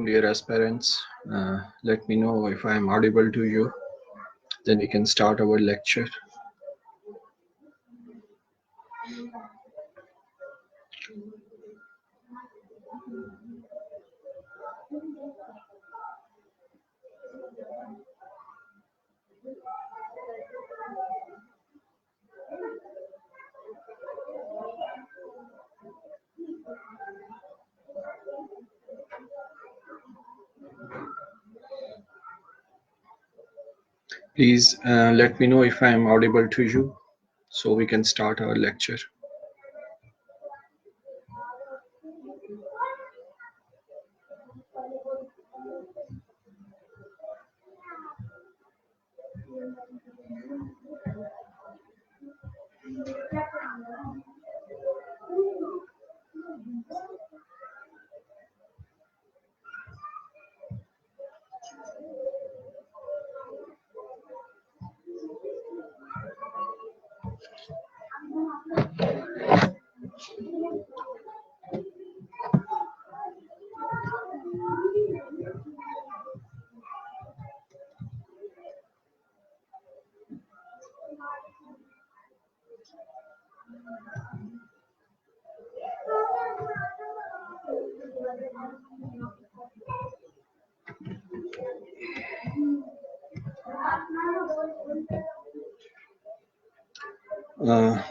Dear aspirants, let me know if I am audible to you. Then we can start our lecture. Please let me know if I am audible to you, so we can start our lecture.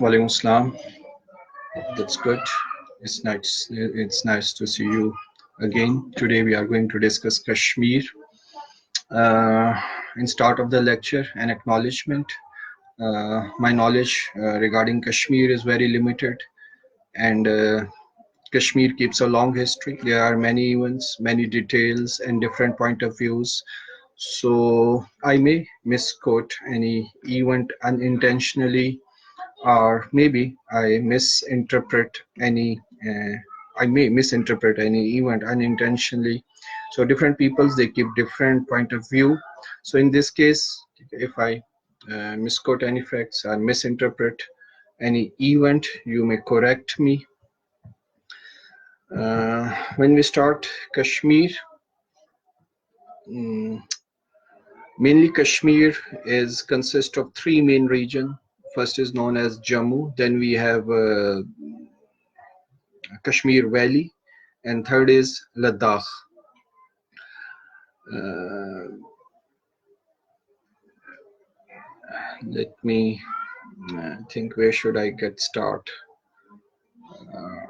Walaikum Assalam. That's good. It's nice. It's nice to see you again. Today we are going to discuss Kashmir. In start of the lecture, an acknowledgement. My knowledge regarding Kashmir is very limited, and Kashmir keeps a long history. There are many events, many details, and different point of views. So I may misquote any event unintentionally, or maybe I misinterpret any. I may misinterpret any event unintentionally. So different peoples, they keep different point of view. So in this case, if I misquote any facts or misinterpret any event, you may correct me. When we start Kashmir, mainly Kashmir is consist of three main regions. First is known as Jammu, then we have Kashmir Valley, and third is Ladakh. Let me think, where should I get start?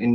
in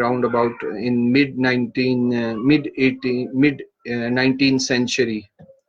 round about in mid 19th century,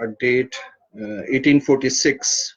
a date 1846,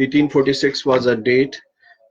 1846 was a date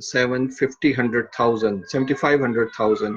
75,000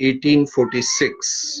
1846,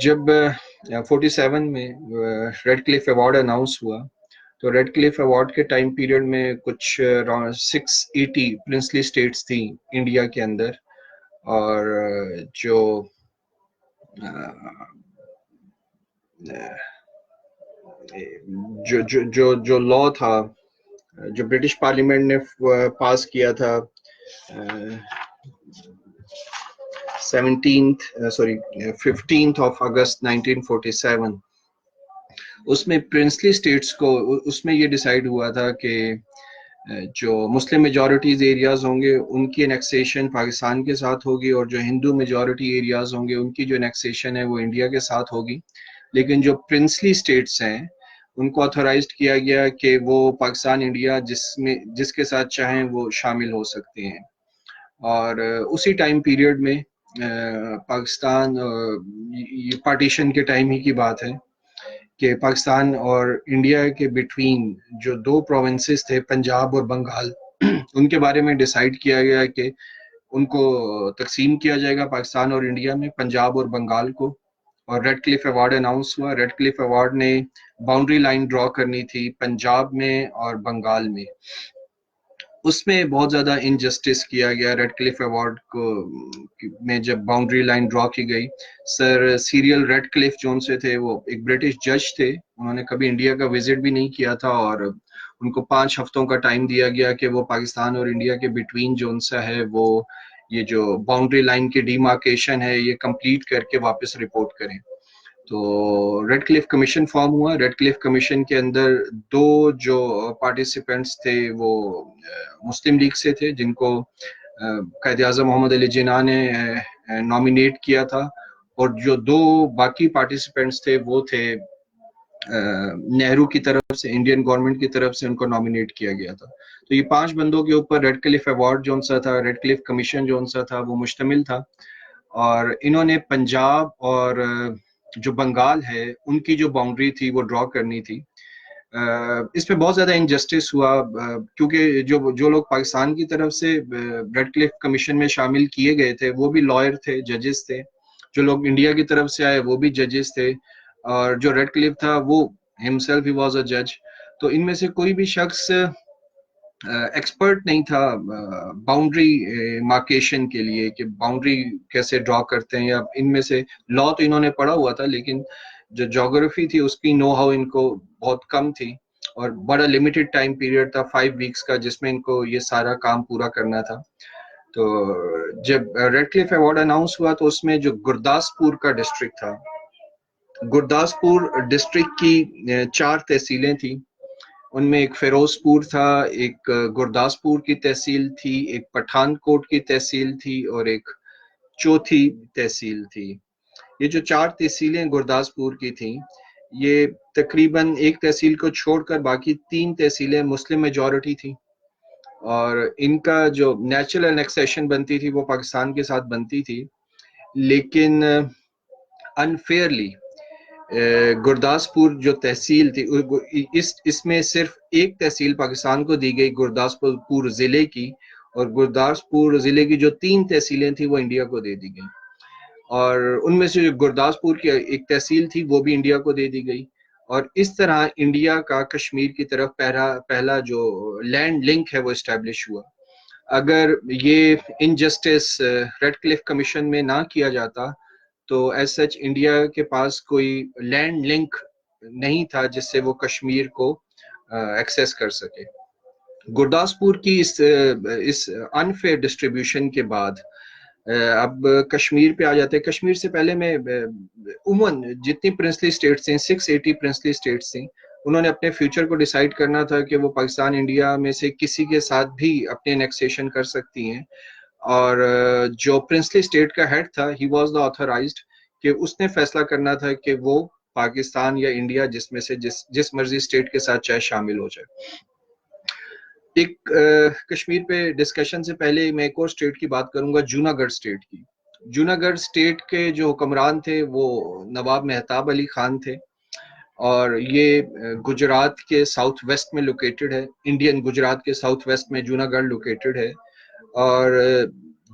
جب 47 میں red کلف award announce ہوا تو red کلف award کے time period میں کچھ 680 princely status تھیں India کے اندر، اور جو جو جو جو جو لا تھا، جو برٹش پارلیمنٹ نے پاس کیا تھا 15 اگست 1947، اس میں پرنسلی اسٹیٹس کو، اس میں یہ ڈیسائیڈ ہوا تھا کہ جو مسلم میجورٹیز ایریاز ہوں گے ان کی انیکسیشن پاکستان کے ساتھ ہوگی، اور جو ہندو میجورٹی ایریاز ہوں گے ان کی جو انیکسیشن ہے وہ انڈیا کے ساتھ ہوگی، لیکن جو پرنسلی اسٹیٹس ہیں ان کو آتھورائزڈ کیا گیا کہ وہ پاکستان انڈیا جس کے ساتھ چاہیں وہ شامل ہو سکتے ہیں۔ اور اسی ٹائم پیریڈ میں پاکستان، یہ پارٹیشن کے ٹائم ہی کی بات ہے کہ پاکستان اور انڈیا کے بٹوین جو دو پروونسز تھے پنجاب اور بنگال، ان کے بارے میں ڈیسائیڈ کیا گیا کہ ان کو تقسیم کیا جائے گا پاکستان اور انڈیا میں، پنجاب اور بنگال کو۔ اور ریڈ کلف ایوارڈ اناؤنس ہوا۔ ریڈ کلف ایوارڈ نے باؤنڈری لائن ڈرا کرنی تھی پنجاب میں اور بنگال میں، اس میں بہت زیادہ انجسٹس کیا گیا ریڈ کلف ایوارڈ کو میں جب باؤنڈری لائن ڈرا کی گئی۔ سر سیریل ریڈ کلف جون سے تھے، وہ ایک برٹش جج تھے، انہوں نے کبھی انڈیا کا وزٹ بھی نہیں کیا تھا، اور ان کو 5 ہفتوں کا ٹائم دیا گیا کہ وہ پاکستان اور انڈیا کے بٹوین جون سا ہے وہ یہ جو باؤنڈری لائن کی ڈیمارکیشن ہے یہ کمپلیٹ کر کے واپس رپورٹ کریں۔ تو ریڈ کلف کمیشن فارم ہوا۔ ریڈ کلف کمیشن کے اندر دو جو پارٹیسپینٹس تھے وہ مسلم لیگ سے تھے، جن کو قائد اعظم محمد علی جناح نے نامینیٹ کیا تھا، اور جو دو باقی پارٹیسپینٹس تھے وہ تھے نہرو کی طرف سے، انڈین گورنمنٹ کی طرف سے ان کو نامینیٹ کیا گیا تھا۔ تو یہ 5 بندوں کے اوپر ریڈ کلف ایوارڈ جون سا تھا، ریڈ کلف کمیشن جون سا تھا وہ مشتمل تھا، اور انہوں نے پنجاب اور جو بنگال ہے ان کی جو باؤنڈری تھی وہ ڈرا کرنی تھی۔ اس پہ بہت زیادہ انجسٹس ہوا، کیونکہ جو لوگ پاکستان کی طرف سے ریڈ کلف کمیشن میں شامل کیے گئے تھے وہ بھی لائر تھے، ججز تھے، جو لوگ انڈیا کی طرف سے آئے وہ بھی ججز تھے، اور جو ریڈ کلف تھا وہ himself he was a judge۔ تو ان میں سے کوئی بھی شخص ایکسپرٹ نہیں تھا باؤنڈری مارکیشن کے لیے کہ باؤنڈری کیسے ڈرا کرتے ہیں، یا ان میں سے لا تو انہوں نے پڑھا ہوا تھا لیکن جو جیوگرافی تھی اس کی نو ہاؤ ان کو بہت کم تھی، اور بڑا لمیٹڈ ٹائم پیریڈ تھا 5 ویکس کا جس میں ان کو یہ سارا کام پورا کرنا تھا۔ تو جب ریڈ کلف ایوارڈ اناؤنس ہوا تو اس میں جو گرداسپور کا ڈسٹرکٹ تھا، گرداسپور ڈسٹرکٹ کی 4 تحصیلیں تھیں، ان میں ایک فیروز پور تھا، ایک گرداسپور کی تحصیل تھی، ایک پٹھان کوٹ کی تحصیل تھی، اور ایک چوتھی تحصیل تھی۔ یہ جو 4 تحصیلیں گرداسپور کی تھیں، یہ تقریباً ایک تحصیل کو چھوڑ کر باقی 3 تحصیلیں مسلم میجورٹی تھیں، اور ان کا جو نیچرل انیکسیشن بنتی تھی وہ پاکستان کے ساتھ بنتی تھی، لیکن انفیئرلی گرداسپور جو تحصیل تھی اس میں صرف ایک تحصیل پاکستان کو دی گئی گرداسپور ضلع کی، اور گرداسپور ضلع کی جو 3 تحصیلیں تھیں وہ انڈیا کو دے دی گئی، اور ان میں سے جو گرداسپور کی ایک تحصیل تھی وہ بھی انڈیا کو دے دی گئی، اور اس طرح انڈیا کا کشمیر کی طرف پہلا جو لینڈ لنک ہے وہ اسٹیبلش ہوا۔ اگر یہ انجسٹس ریڈ کلف کمیشن میں نہ کیا جاتا تو ایز سچ انڈیا کے پاس کوئی لینڈ لنک نہیں تھا جس سے وہ کشمیر کو ایکسیس کر سکے۔ گرداسپور کی اس انفیئر ڈسٹریبیوشن کے بعد اب کشمیر پہ آ جاتے ہیں۔ کشمیر سے پہلے میں عموماً جتنی پرنسلی اسٹیٹس تھیں 680 پرنسلی اسٹیٹس تھیں، انہوں نے اپنے فیوچر کو ڈیسائیڈ کرنا تھا کہ وہ پاکستان انڈیا میں سے کسی کے ساتھ بھی اپنے انیکسیشن کر سکتی ہیں، اور جو پرنسلی اسٹیٹ کا ہیڈ تھا ہی واز دا آتھورائزڈ کہ اس نے فیصلہ کرنا تھا کہ وہ پاکستان یا انڈیا جس میں سے جس مرضی اسٹیٹ کے ساتھ چاہے شامل ہو جائے۔ ایک کشمیر پہ ڈسکشن سے پہلے میں ایک اور اسٹیٹ کی بات کروں گا، جوناگڑھ اسٹیٹ کی۔ جوناگڑھ اسٹیٹ کے جو حکمران تھے وہ نواب مہتاب علی خان تھے، اور یہ گجرات کے ساؤتھ ویسٹ میں لوکیٹڈ ہے، انڈین گجرات کے ساؤتھ ویسٹ میں جوناگڑھ لوکیٹڈ ہے، اور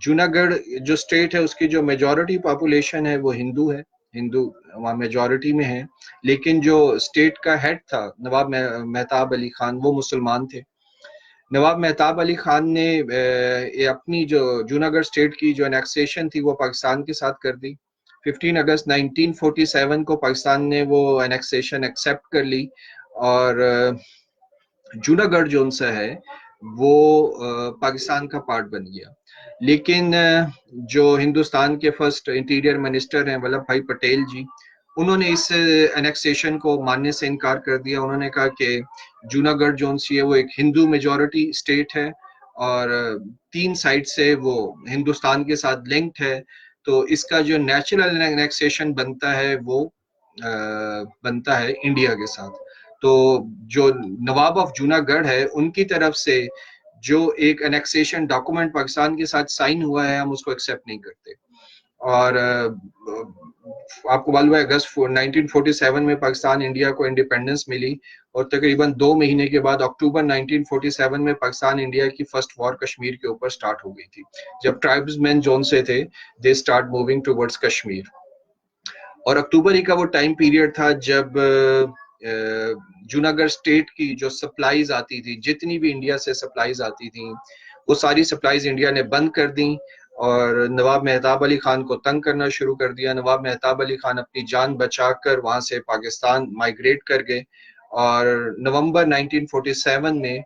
جوناگڑھ جو اسٹیٹ ہے اس کی جو میجورٹی پاپولیشن ہے وہ ہندو ہے، ہندو وہاں میجورٹی میں ہیں، لیکن جو اسٹیٹ کا ہیڈ تھا نواب مہتاب علی خان وہ مسلمان تھے۔ نواب مہتاب علی خان نے اپنی جو جوناگڑھ اسٹیٹ کی جو انیکسیشن تھی وہ پاکستان کے ساتھ کر دی۔ 15 اگست 1947 کو پاکستان نے وہ انیکسیشن ایکسیپٹ کر لی، اور جوناگڑھ جو ان سے ہے وہ پاکستان کا پارٹ بن گیا۔ لیکن جو ہندوستان کے فرسٹ انٹیریئر منسٹر ہیں ولبھ بھائی پٹیل جی، انہوں نے اس انیکسیشن کو ماننے سے انکار کر دیا۔ انہوں نے کہا کہ جوناگڑھ جو ہے وہ ایک ہندو میجورٹی اسٹیٹ ہے اور 3 سائڈ سے وہ ہندوستان کے ساتھ لنکڈ ہے، تو اس کا جو نیچرل انیکسیشن بنتا ہے وہ بنتا ہے انڈیا کے ساتھ۔ تو جو نواب آف جوناگڑھ ہے ان کی طرف سے جو ایک انیکسیشن ڈاکومنٹ پاکستان کے ساتھ سائن ہوا ہے ہم اس کو ایکسیپٹ نہیں کرتے۔ اور آپ کو معلوم ہے اگست 1947 میں پاکستان انڈیا کو انڈیپینڈنس ملی، اور تقریباً 2 مہینے کے بعد اکتوبر 1947 میں پاکستان انڈیا کی فرسٹ وار کشمیر کے اوپر سٹارٹ ہو گئی تھی، جب ٹرائبز مین جون سے تھے دے سٹارٹ موونگ ٹوورڈز کشمیر۔ اور اکتوبر ہی کا وہ ٹائم پیریڈ تھا جب جوناگڑھ اسٹیٹ کی جو سپلائیز آتی تھی، جتنی بھی انڈیا سے سپلائیز آتی تھیں وہ ساری سپلائیز انڈیا نے بند کر دیں اور نواب مہتاب علی خان کو تنگ کرنا شروع کر دیا۔ نواب مہتاب علی خان اپنی جان بچا کر وہاں سے پاکستان مائیگریٹ کر گئے، اور نومبر 1947 میں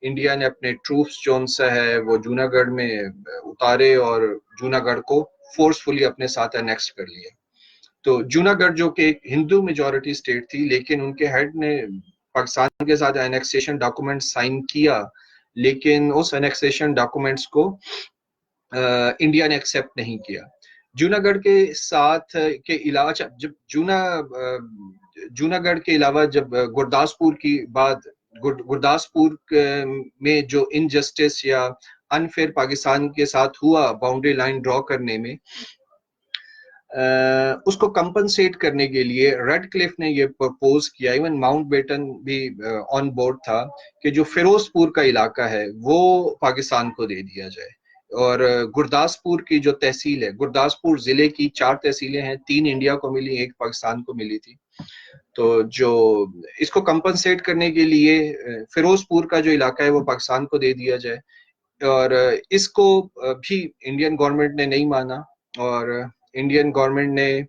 انڈیا نے اپنے ٹروپس جو سے ہے وہ جوناگڑھ میں اتارے اور جوناگڑھ کو فورسفلی اپنے ساتھ انیکس کر لیا۔ تو جوناگڑھ جو کہ ایک ہندو میجورٹی اسٹیٹ تھی، لیکن ان کے ہیڈ نے پاکستان کے ساتھ انیکسیشن ڈاکومنٹ سائن کیا، لیکن اس انیکسیشن ڈاکومنٹس کو انڈیا نے ایکسیپٹ نہیں کیا۔ جوناگڑھ کے ساتھ کے علاوہ جب جوناگڑھ کے علاوہ جب گرداسپور کی بات، گرداسپور میں جو انجسٹس یا انفیئر پاکستان کے ساتھ ہوا باؤنڈری لائن ڈرا کرنے میں، اس کو کمپنسیٹ کرنے کے لیے ریڈ کلف نے یہ پرپوز کیا، ایون ماؤنٹ بیٹن بھی آن بورڈ تھا، کہ جو فیروز پور کا علاقہ ہے وہ پاکستان کو دے دیا جائے۔ اور گرداسپور کی جو تحصیل ہے، گرداسپور ضلع کی 4 تحصیلیں ہیں، 3 انڈیا کو ملی، 1 پاکستان کو ملی تھی۔ تو جو اس کو کمپنسیٹ کرنے کے لیے فیروز پور کا جو علاقہ ہے وہ پاکستان کو دے دیا جائے، اور اس کو بھی انڈین گورنمنٹ نے نہیں مانا، اور انڈین گورنمنٹ نے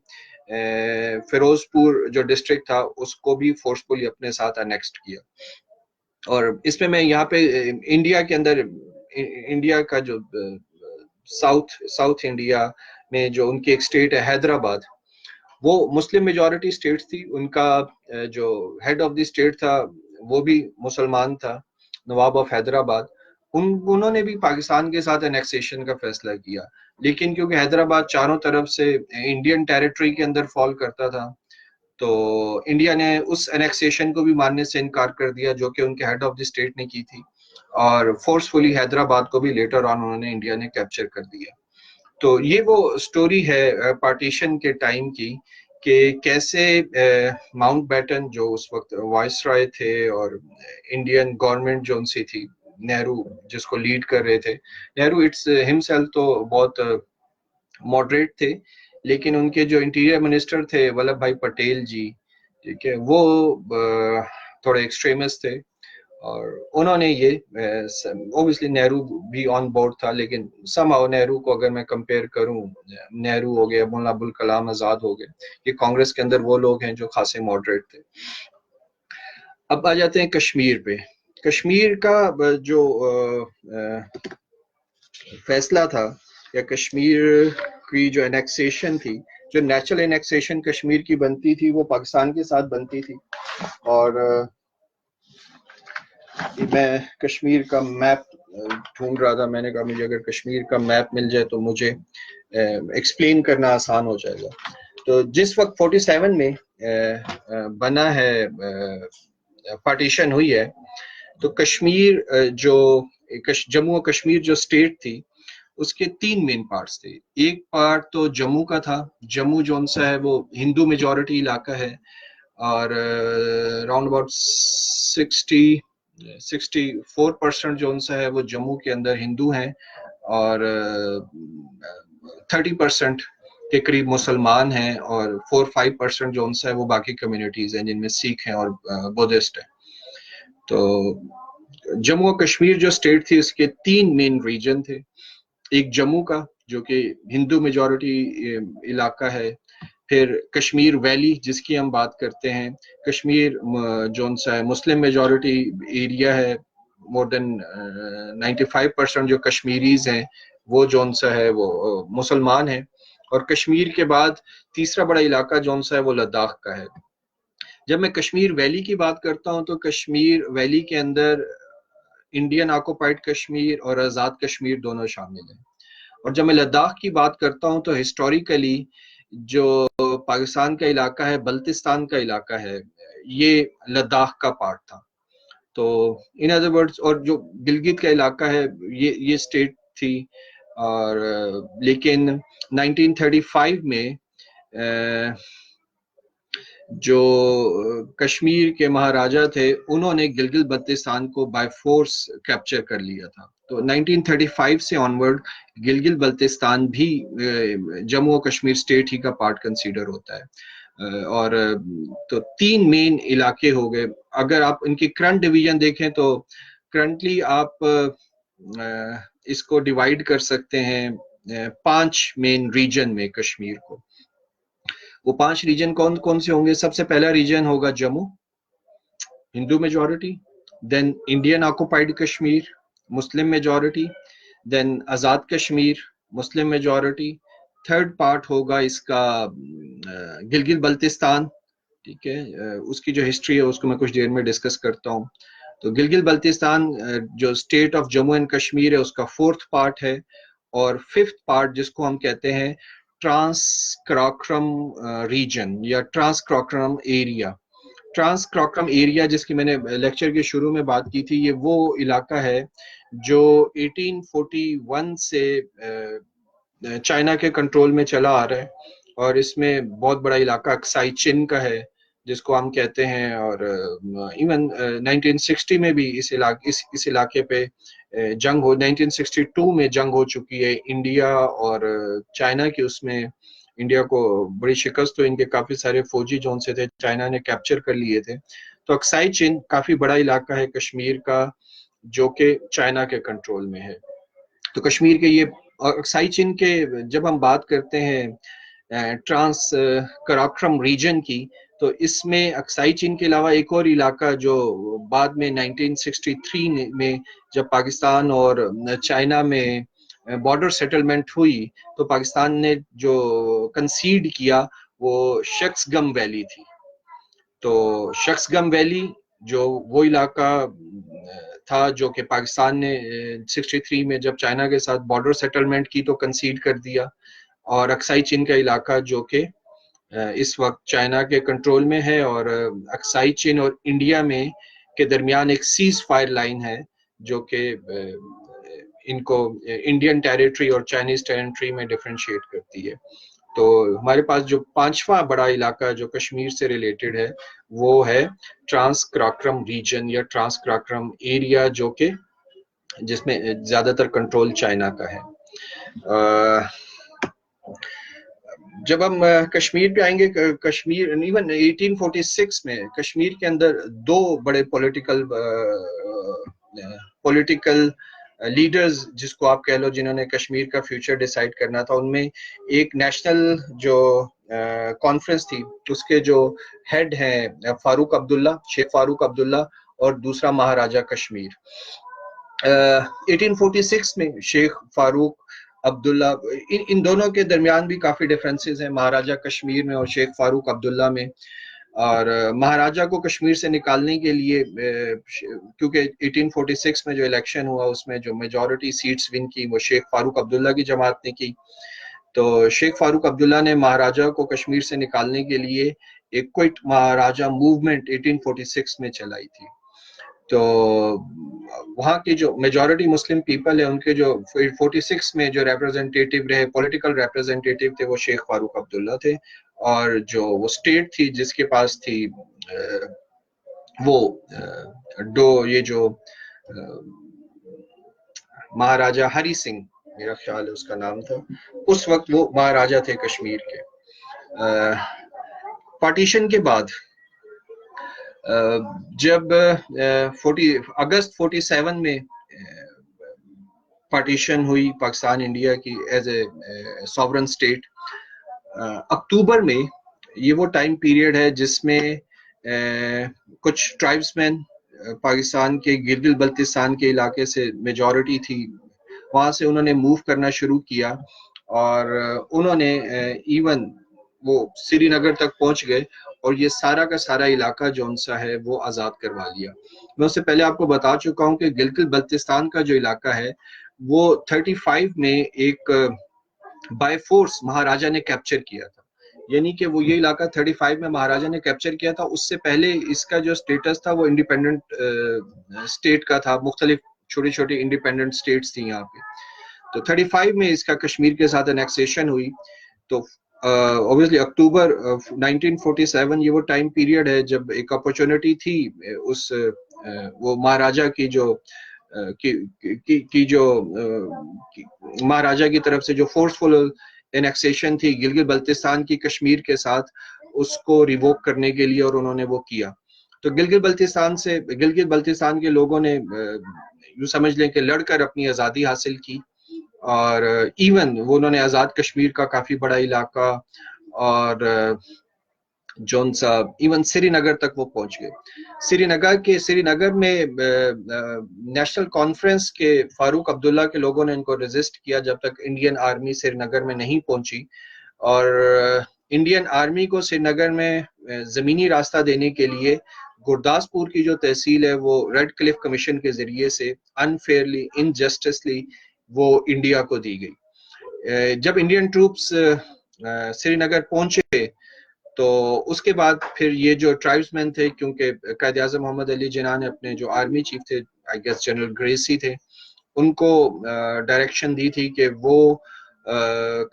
فیروز پور جو ڈسٹرکٹ تھا اس کو بھی فورسفلی اپنے ساتھ انیکسڈ کیا۔ اور اس میں یہاں پہ انڈیا کے اندر انڈیا کا جو ساؤتھ انڈیا میں جو ان کی ایک اسٹیٹ ہے حیدرآباد، وہ مسلم میجورٹی اسٹیٹ تھی، ان کا جو ہیڈ آف دی اسٹیٹ تھا وہ بھی مسلمان تھا، نواب آف حیدرآباد۔ انہوں نے بھی پاکستان کے ساتھ انیکسیشن کا فیصلہ کیا، لیکن کیونکہ حیدرآباد چاروں طرف سے انڈین ٹیریٹری کے اندر فال کرتا تھا، تو انڈیا نے اس انیکسیشن کو بھی ماننے سے انکار کر دیا جو کہ ان کے ہیڈ آف دی اسٹیٹ نے کی تھی، اور فورسفلی حیدرآباد کو بھی لیٹر آن انہوں نے انڈیا نے کیپچر کر دیا۔ تو یہ وہ سٹوری ہے پارٹیشن کے ٹائم کی، کہ کیسے ماؤنٹ بیٹن جو اس وقت وائس رائے تھے اور انڈین گورنمنٹ جو ان سے تھی، نہرو جس کو لیڈ کر رہے تھے، نہرو اٹس ہمسیلف تو بہت ماڈریٹ تھے، لیکن ان کے جو انٹیریئر منسٹر تھے ولبھ بھائی پٹیل جی، ٹھیک ہے، وہ تھوڑے ایکسٹریمسٹ تھے، اور انہوں نے یہ اوبیسلی نہرو بھی آن بورڈ تھا، لیکن سم ہاؤ نہرو کو اگر میں کمپیئر کروں، نہرو ہو گئے، مولانا ابوالکلام آزاد ہو گئے، یہ کانگریس کے اندر وہ لوگ ہیں جو خاصے ماڈریٹ تھے۔ اب آ جاتے ہیں کشمیر پہ۔ کشمیر کا جو فیصلہ تھا یا کشمیر کی جو انیکسیشن تھی، جو نیچرل انیکسیشن کشمیر کی بنتی تھی وہ پاکستان کے ساتھ بنتی تھی، اور میں کشمیر کا میپ ڈھونڈ رہا تھا، میں نے کہا مجھے اگر کشمیر کا میپ مل جائے تو مجھے ایکسپلین کرنا آسان ہو جائے گا۔ تو جس وقت 47 میں بنا ہے، پارٹیشن ہوئی ہے، تو کشمیر جو جموں و کشمیر جو اسٹیٹ تھی اس کے 3 مین پارٹس تھے۔ ایک پارٹ تو جموں کا تھا، جموں جو سا ہے وہ ہندو میجورٹی علاقہ ہے، اور راؤنڈ اباؤٹ 64% جو سا ہے وہ جموں کے اندر ہندو ہیں، اور 30% کے قریب مسلمان ہیں اور 4-5% جو ان سے ہے وہ باقی کمیونٹیز ہیں جن میں سکھ ہیں اور بدھسٹ ہیں. تو جموں و کشمیر جو اسٹیٹ تھی اس کے 3 مین ریجن تھے. ایک جموں کا جو کہ ہندو میجورٹی علاقہ ہے، پھر کشمیر ویلی جس کی ہم بات کرتے ہیں، کشمیر جو سا ہے مسلم میجورٹی ایریا ہے، مور دین 95% جو کشمیریز ہیں وہ جون سا ہے وہ مسلمان ہیں. اور کشمیر کے بعد تیسرا بڑا علاقہ جون سا ہے وہ لداخ کا ہے. جب میں کشمیر ویلی کی بات کرتا ہوں تو کشمیر ویلی کے اندر انڈین آکوپائڈ کشمیر اور آزاد کشمیر دونوں شامل ہیں. اور جب میں لداخ کی بات کرتا ہوں تو ہسٹوریکلی جو پاکستان کا علاقہ ہے، بلتستان کا علاقہ ہے، یہ لداخ کا پارٹ تھا. تو ان ادر ورڈز، اور جو گلگت کا علاقہ ہے یہ اسٹیٹ تھی. اور لیکن 1935 میں جو کشمیر کے مہاراجہ تھے انہوں نے گلگت بلتستان کو بائی فورس کیپچر کر لیا تھا. تو 1935 سے آنورڈ گلگت بلتستان بھی جموں و کشمیر اسٹیٹ ہی کا پارٹ کنسیڈر ہوتا ہے. اور تو 3 مین علاقے ہو گئے. اگر آپ ان کی کرنٹ ڈویژن دیکھیں تو کرنٹلی آپ اس کو ڈیوائیڈ کر سکتے ہیں 5 مین ریجن میں کشمیر کو. وہ 5 ریجن کون کون سے ہوں گے؟ سب سے پہلا ریجن ہوگا Jammu, Hindu majority, then Indian occupied Kashmir, Muslim majority, then Azad Kashmir, Muslim majority. Third part ہوگا اس کا گلگت بلتستان. ٹھیک ہے، اس کی جو ہسٹری ہے اس کو میں کچھ دیر میں ڈسکس کرتا ہوں. تو گلگت بلتستان جو state of Jammu and Kashmir ہے اس کا 4تھ پارٹ ہے. اور 5تھ پارٹ جس کو ہم کہتے ہیں ٹرانس کراکرم ریجن یا trans Karakoram area. Trans Karakoram area جس کی میں نے لیکچر کے شروع میں بات کی تھی، یہ وہ علاقہ ہے جو 1841 سے چائنا کے کنٹرول میں چلا آ رہا ہے. اور اس میں بہت بڑا علاقہ اکسائی چین کا ہے جس کو ہم کہتے ہیں. اور ایون 1960 میں بھی اس علاقے پہ جنگ ہو، 1962 میں جنگ ہو چکی ہے انڈیا اور چائنا کی. اس میں انڈیا کو بڑی شکست، تو ان کے کافی سارے فوجی جون سے تھے چائنا نے کیپچر کر لیے تھے. تو اکسائی چین کافی بڑا علاقہ ہے کشمیر کا جو کہ چائنا کے کنٹرول میں ہے. تو کشمیر کے یہ اکسائی چین کے جب ہم بات کرتے ہیں ٹرانس کراکرم ریجن کی، تو اس میں اکسائی چین کے علاوہ ایک اور علاقہ جو بعد میں 1963 میں جب پاکستان اور چائنا میں بارڈر سیٹلمنٹ ہوئی تو پاکستان نے جو کنسیڈ کیا وہ شخص گم ویلی تھی. تو شخص گم ویلی جو وہ علاقہ تھا جو کہ پاکستان نے 63 میں جب چائنا کے ساتھ بارڈر سیٹلمنٹ کی تو کنسیڈ کر دیا. اور اکسائی چین کا علاقہ جو کہ اس وقت چائنا کے کنٹرول میں ہے. اور اکسائی چین اور انڈیا میں کے درمیان ایک سیز فائر لائن ہے جو کہ ان کو انڈین ٹیریٹری اور چائنیز ٹیریٹری میں ڈیفرینشیٹ کرتی ہے. تو ہمارے پاس جو 5واں بڑا علاقہ جو کشمیر سے ریلیٹڈ ہے وہ ہے ٹرانس کراکرم ریجن یا ٹرانس کراکرم ایریا جو کہ جس میں زیادہ تر کنٹرول چائنا کا ہے. جب ہم کشمیر پہ آئیں گے، کشمیر ایون 1846 میں کشمیر کے اندر 2 بڑے پولیٹیکل لیڈرز جس کو آپ کہہ لو جنہوں نے کشمیر کا فیوچر ڈیسائیڈ کرنا تھا، ان میں ایک نیشنل جو کانفرنس تھی اس کے جو ہیڈ ہیں فاروق عبداللہ، شیخ فاروق عبداللہ، اور دوسرا مہاراجہ کشمیر. 1846 میں شیخ فاروق عبداللہ، ان دونوں کے درمیان بھی کافی ڈفرینسز ہیں، مہاراجہ کشمیر میں اور شیخ فاروق عبداللہ میں. اور مہاراجہ کو کشمیر سے نکالنے کے لیے کیونکہ 1846 میں جو الیکشن ہوا اس میں جو میجورٹی سیٹس ون کی وہ شیخ فاروق عبداللہ کی جماعت نے کی. تو شیخ فاروق عبداللہ نے مہاراجہ کو کشمیر سے نکالنے کے لیے ایک کوئٹ مہاراجہ موومنٹ 1846 میں چلائی تھی. تو وہاں کی جو میجورٹی مسلم پیپل ہے ان کے جو 46 میں جو ریپرزنٹیٹیو رہے، پولیٹیکل ریپرزنٹیٹیو تھے، وہ شیخ فاروق عبداللہ تھے. اور جو وہ اسٹیٹ تھی جس کے پاس تھی وہ یہ جو مہاراجہ ہری سنگھ میرا خیال ہے اس کا نام تھا. اس وقت وہ مہاراجا تھے کشمیر کے. پارٹیشن کے بعد جب 40 اگست 47 میں پارٹیشن ہوئی پاکستان انڈیا کی ایز اے سوورن اسٹیٹ، اکتوبر میں یہ وہ ٹائم پیریڈ ہے جس میں کچھ ٹرائبس مین پاکستان کے گلگت بلتستان کے علاقے سے میجورٹی تھی، وہاں سے انہوں نے موو کرنا شروع کیا اور انہوں نے ایون وہ سری نگر تک پہنچ گئے اور یہ سارا کا سارا علاقہ جو ان سا ہے وہ آزاد کروا لیا. میں اس سے پہلے آپ کو بتا چکا ہوں کہ گلگت بلتستان کا جو علاقہ ہے وہ 35 میں ایک بائی فورس مہاراجا نے کیپچر کیا تھا، یعنی کہ وہ یہ علاقہ 35 میں مہاراجا نے کیپچر کیا تھا. اس سے پہلے اس کا جو سٹیٹس تھا وہ انڈیپینڈنٹ سٹیٹ کا تھا، مختلف چھوٹی چھوٹی انڈیپینڈنٹ سٹیٹس تھیں یہاں پہ. تو 35 میں اس کا کشمیر کے ساتھ انیکسیشن ہوئی. تو obviously اکتوبر 1947 یہ وہ ٹائم پیریڈ ہے جب ایک اپرچونٹی تھی اس وہ مہاراجا کی جو مہاراجا کی طرف سے جو فورسفل انیکسیشن تھی گلگت بلتستان کی کشمیر کے ساتھ، اس کو ریووک کرنے کے لیے، اور انہوں نے وہ کیا. تو گلگت بلتستان کے لوگوں نے یوں سمجھ لیں کہ لڑ کر اپنی آزادی حاصل کی، اور ایون وہ انہوں نے آزاد کشمیر کا کافی بڑا علاقہ اور جون سا ایون سری نگر تک وہ پہنچ گئے. سری نگر میں نیشنل کانفرنس کے فاروق عبداللہ کے لوگوں نے ان کو ریزسٹ کیا جب تک انڈین آرمی سری نگر میں نہیں پہنچی، اور انڈین آرمی کو سری نگر میں زمینی راستہ دینے کے لیے گرداسپور کی جو تحصیل ہے وہ ریڈ کلف کمیشن کے ذریعے سے انفیئرلی انجسٹسلی وہ انڈیا کو دی گئی. جب انڈین ٹروپس سری نگر پہنچے تو اس کے بعد پھر یہ جو ٹرائبس مین تھے، کیونکہ قائد اعظم محمد علی جناح نے اپنے جو آرمی چیف تھے آئی گیس جنرل گریسی تھے، ان کو ڈائریکشن دی تھی کہ وہ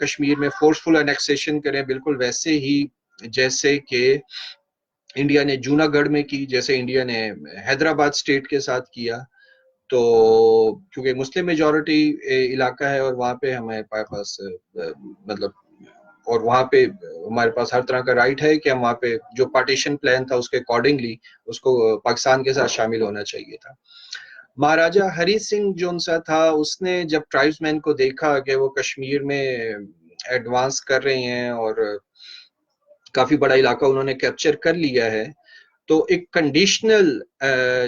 کشمیر میں فورسفل انیکسیشن کریں، بالکل ویسے ہی جیسے کہ انڈیا نے جونا گڑھ میں کی، جیسے انڈیا نے حیدرآباد اسٹیٹ کے ساتھ کیا. تو کیونکہ مسلم میجورٹی علاقہ ہے اور وہاں پہ ہمارے پاس مطلب اور وہاں پہ ہمارے پاس ہر طرح کا رائٹ ہے کہ ہم وہاں پہ جو پارٹیشن پلان تھا اس کے اکارڈنگلی اس کو پاکستان کے ساتھ شامل ہونا چاہیے تھا. مہاراجا ہری سنگھ جو ان سا تھا، اس نے جب ٹرائبس مین کو دیکھا کہ وہ کشمیر میں ایڈوانس کر رہے ہیں اور کافی بڑا علاقہ انہوں نے کیپچر کر لیا ہے، تو ایک کنڈیشنل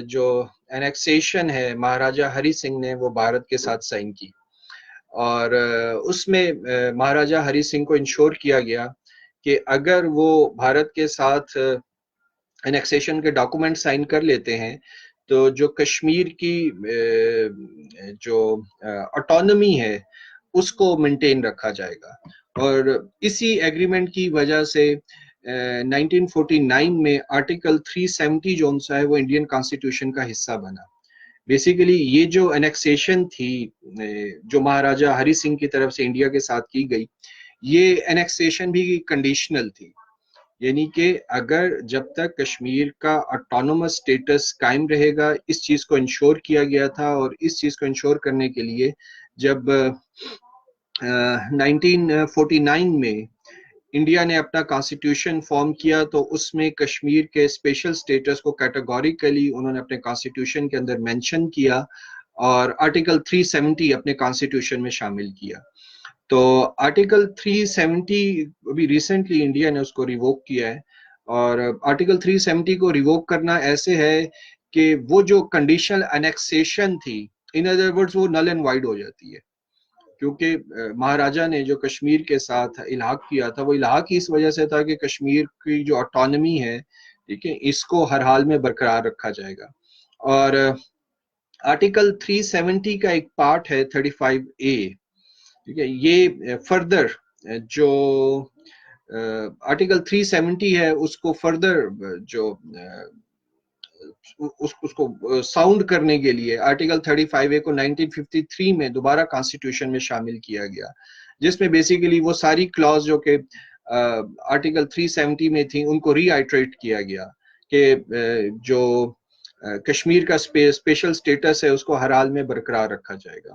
جو انیکسیشن ہے مہاراجا ہری سنگھ نے وہ بھارت کے ساتھ سائن کی، اور اس میں مہاراجا ہری سنگھ کو انشور کیا گیا کہ اگر وہ بھارت کے ساتھ انیکسیشن کے ڈاکومنٹ سائن کر لیتے ہیں تو جو کشمیر کی جو آٹونمی ہے اس کو مینٹین رکھا جائے گا. اور اسی ایگریمنٹ کی وجہ سے 1949 میں آرٹیکل 370 جو ان سا ہے وہ انڈین کانسٹیٹیوشن کا حصہ بنا. بیسیکلی یہ جو انیکسیشن تھی جو مہاراجا ہری سنگھ کی طرف سے انڈیا کے ساتھ کی گئی، یہ انیکسیشن بھی کنڈیشنل تھی، یعنی کہ اگر جب تک کشمیر کا آٹونومس سٹیٹس قائم رہے گا، اس چیز کو انشور کیا گیا تھا. اور اس چیز کو انشور کرنے کے لیے جب 1949 میں انڈیا نے اپنا کانسٹیٹیوشن فارم کیا تو اس میں کشمیر کے اسپیشل سٹیٹس کو کیٹیگوریکلی انہوں نے اپنے کانسٹیٹیوشن کے اندر مینشن کیا اور آرٹیکل 370 اپنے کانسٹیٹیوشن میں شامل کیا. تو آرٹیکل 370 ابھی ریسنٹلی انڈیا نے اس کو ریووک کیا ہے، اور آرٹیکل 370 کو ریووک کرنا ایسے ہے کہ وہ جو کنڈیشنل انیکسیشن تھی، ان ادر ورڈز وہ نل اینڈ وائڈ ہو جاتی ہے، کیونکہ مہاراجا نے جو کشمیر کے ساتھ الحاق کیا تھا وہ الحاق اس وجہ سے تھا کہ کشمیر کی جو آٹونمی ہے، ٹھیک ہے، اس کو ہر حال میں برقرار رکھا جائے گا. اور آرٹیکل 370 کا ایک پارٹ ہے 35A، ٹھیک ہے، یہ فردر جو آرٹیکل 370 ہے اس کو فردر جو اس کو ساؤنڈ کرنے کے لیے آرٹیکل 35A کو 1953 میں دوبارہ کانسٹیٹیوشن میں شامل کیا گیا، جس میں بیسیکلی وہ ساری کلاز جو کہ آرٹیکل 370 میں تھیں ان کو ری آئٹریٹ کیا گیا کہ جو کشمیر کا اسپیشل سٹیٹس ہے اس کو ہر حال میں برقرار رکھا جائے گا.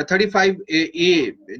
35A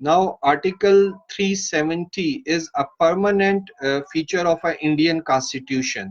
now article 370 is a permanent feature of a Indian constitution,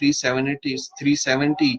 370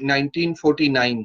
1949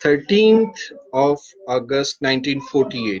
13th of August 1948,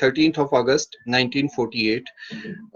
13th of August 1948,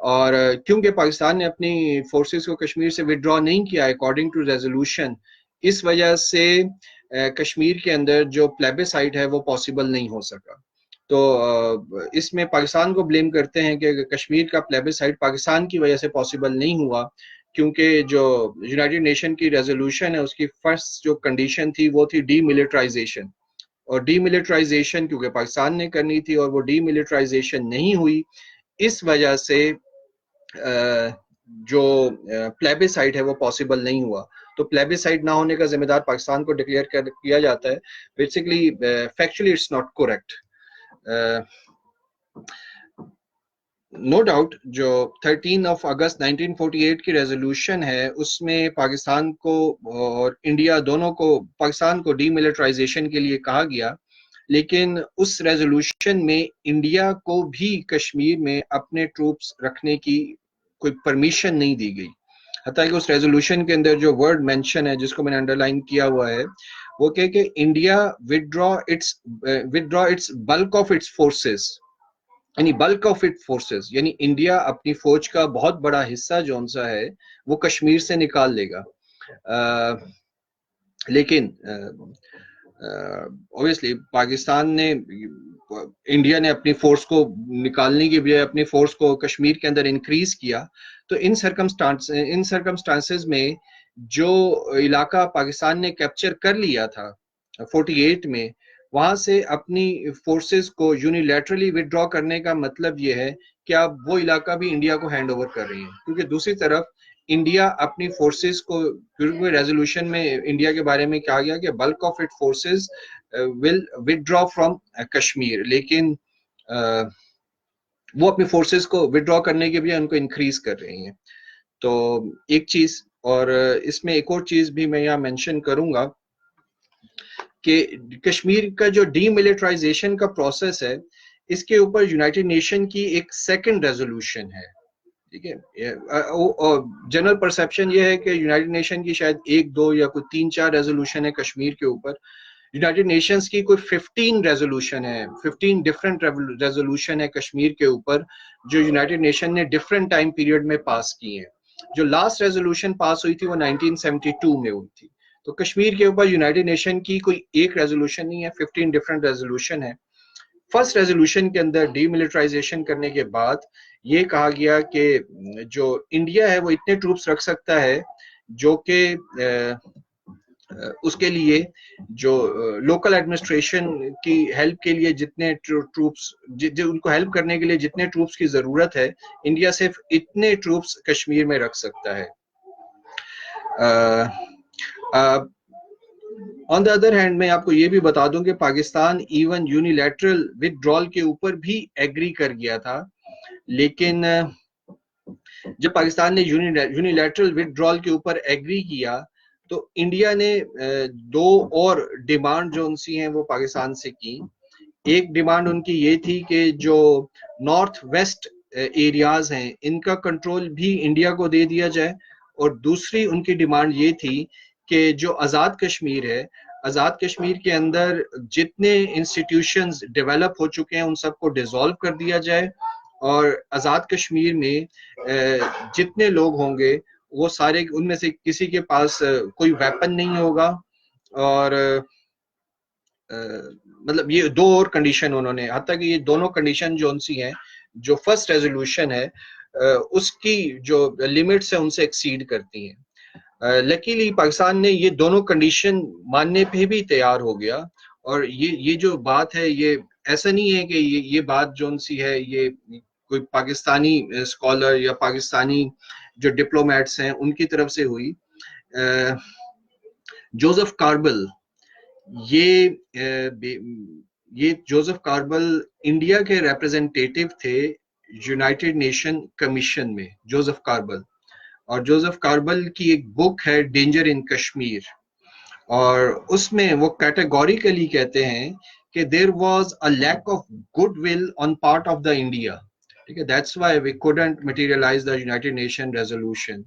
اور کیونکہ پاکستان نے اپنی فورسز کو کشمیر سے وڈرا نہیں کیا اکارڈنگ ٹو ریزولوشن، اس وجہ سے کشمیر کے اندر جو پلیبسائٹ ہے وہ پاسبل نہیں ہو سکا. تو اس میں پاکستان کو بلیم کرتے ہیں کہ کشمیر کا پلیبسائٹ پاکستان کی وجہ سے پاسبل نہیں ہوا، کیونکہ جو یونائٹڈ نیشن کی ریزولوشن ہے اس کی فرسٹ جو کنڈیشن تھی وہ تھی ڈی ملٹرائزیشن، اور ڈی ملٹرائزیشن کیونکہ پاکستان نے کرنی تھی اور وہ ڈی ملٹرائزیشن نہیں ہوئی، اس وجہ سے جو پلیبسائٹ ہے وہ پاسبل نہیں ہوا. تو پلیبسائٹ نہ ہونے کا ذمہ دار پاکستان کو ڈکلیئر کیا جاتا ہے. Basically factually it's not correct. No doubt جو 13 اگست 1948 کی ریزولوشن ہے اس میں پاکستان کو اور انڈیا دونوں کو، پاکستان کو ڈی ملٹرائزیشن کے لیے کہا گیا، لیکن اس ریزولوشن میں انڈیا کو بھی کشمیر میں اپنے ٹروپس رکھنے کی کوئی پرمیشن نہیں دی گئی. حتیٰ کہ اس ریزولوشن کے اندر جو ورڈ مینشن ہے جس کو میں نے انڈر لائن کیا ہوا ہے وہ کہ India withdraw its bulk of its forces، یعنی بلک آف اٹ فورسز، یعنی انڈیا اپنی فوج کا بہت بڑا حصہ جون سا ہے وہ کشمیر سے نکال لے گا. لیکن اوبیسلی پاکستان نے، انڈیا نے اپنی فورس کو نکالنے کی بجائے اپنی فورس کو کشمیر کے اندر انکریز کیا. تو ان سرکمسٹانسز میں جو علاقہ پاکستان نے کیپچر کر لیا تھا 48 میں، وہاں سے اپنی فورسز کو یونیلیٹرلی وڈرا کرنے کا مطلب یہ ہے کہ آپ وہ علاقہ بھی انڈیا کو ہینڈ اوور کر رہی ہیں، کیونکہ دوسری طرف انڈیا اپنی فورسز کو، کیونکہ ریزولوشن میں انڈیا کے بارے میں کہا گیا کہ bulk of it forces will withdraw from Kashmir, لیکن وہ اپنی فورسز کو withdraw کرنے کے بجائے ان کو انکریز کر رہی ہیں. تو ایک چیز، اور اس میں ایک اور چیز بھی میں یہاں مینشن کروں گا کہ کشمیر کا جو ڈی ملٹرائزیشن کا پروسیس ہے اس کے اوپر یونائٹڈ نیشن کی ایک سیکنڈ ریزولوشن ہے. ٹھیک ہے، جنرل پرسیپشن یہ ہے کہ یونائٹڈ نیشن کی شاید 1 2 یا کوئی 3 4 ریزولوشن ہے کشمیر کے اوپر. یونائٹڈ نیشنز کی کوئی 15 ریزولوشن ہے، 15 ڈفرنٹ ریزولوشن ہے کشمیر کے اوپر جو یونائٹڈ نیشن نے ڈفرنٹ ٹائم پیریڈ میں پاس کی ہیں. جو لاسٹ ریزولوشن پاس ہوئی تھی وہ 1972 میں ہوئی تھی. تو کشمیر کے اوپر یونائٹڈ نیشن کی کوئی ایک ریزولوشن نہیں ہے، 15 ڈفرنٹ ریزولوشن ہے. فرسٹ ریزولوشن کے اندر ڈی ملٹرائزیشن کرنے کے بعد یہ کہا گیا کہ جو انڈیا ہے وہ اتنے ٹروپس رکھ سکتا ہے جو کہ اس کے لیے جو لوکل ایڈمنسٹریشن کی ہیلپ کے لیے جتنے ٹروپس، ان کو ہیلپ کرنے کے لیے جتنے ٹروپس کی ضرورت ہے، انڈیا صرف اتنے ٹروپس کشمیر میں رکھ سکتا ہے. آن دا ادر ہینڈ میں آپ کو یہ بھی بتا دوں کہ پاکستان ایون یونیلیٹرل withdrawal کے اوپر بھی ایگری کر گیا تھا، لیکن جب پاکستان نے یونیلیٹرل withdrawal کے اوپر ایگری کیا تو انڈیا نے 2 اور ڈیمانڈ جو ان سی ہیں وہ پاکستان سے کی. ایک ڈیمانڈ ان کی یہ تھی کہ جو نارتھ ویسٹ ایریاز ہیں ان کا کنٹرول بھی انڈیا کو دے دیا جائے، اور دوسری ان کی ڈیمانڈ یہ تھی کہ جو آزاد کشمیر ہے، آزاد کشمیر کے اندر جتنے انسٹیٹیوشنز ڈیولپ ہو چکے ہیں ان سب کو ڈیزالو کر دیا جائے، اور آزاد کشمیر میں جتنے لوگ ہوں گے وہ سارے، ان میں سے کسی کے پاس کوئی ویپن نہیں ہوگا. اور مطلب یہ 2 اور کنڈیشن انہوں نے، حتیٰ کہ یہ دونوں کنڈیشن جو ان سی ہیں، جو فرسٹ ریزولوشن ہے اس کی جو لیمٹس ہیں ان سے ایکسیڈ کرتی ہیں. لکیلی پاکستان نے یہ دونوں کنڈیشن ماننے پہ بھی تیار ہو گیا. اور یہ جو بات ہے یہ ایسا نہیں ہے کہ یہ بات جو ان سی ہے یہ کوئی پاکستانی اسکالر یا پاکستانی جو ڈپلومیٹس ہیں ان کی طرف سے ہوئی. جوزف کاربل، یہ جوزف کاربل انڈیا کے ریپرزینٹیٹیو تھے یونائٹڈ نیشن کمیشن میں، جوزف کاربل. اور جوزف کاربل کی ایک بک ہے ڈینجر ان کشمیر، اور اس میں وہ کیٹیگوریکلی کہتے ہیں کہ there was a lack of good will on part of the India. ٹھیک ہے، that's why we couldn't materialize the United Nation resolution,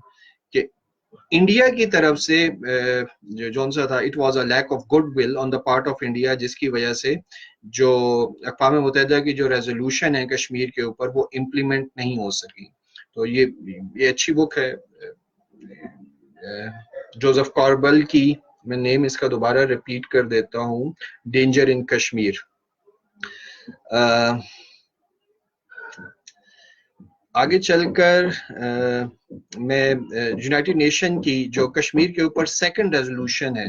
کہ انڈیا کی طرف سے جو سا تھا it was a lack of good will on the part of India, جس کی وجہ سے جو اقوام متحدہ کی جو ریزولوشن ہے کشمیر کے اوپر وہ امپلیمنٹ نہیں ہو سکی. تو یہ اچھی بک ہے جوزف کاربل کی. میں نیم اس کا دوبارہ ریپیٹ کر دیتا ہوں, ڈینجر ان کشمیر. آگے چل کر میں یونائٹڈ نیشن کی جو کشمیر کے اوپر سیکنڈ ریزولوشن ہے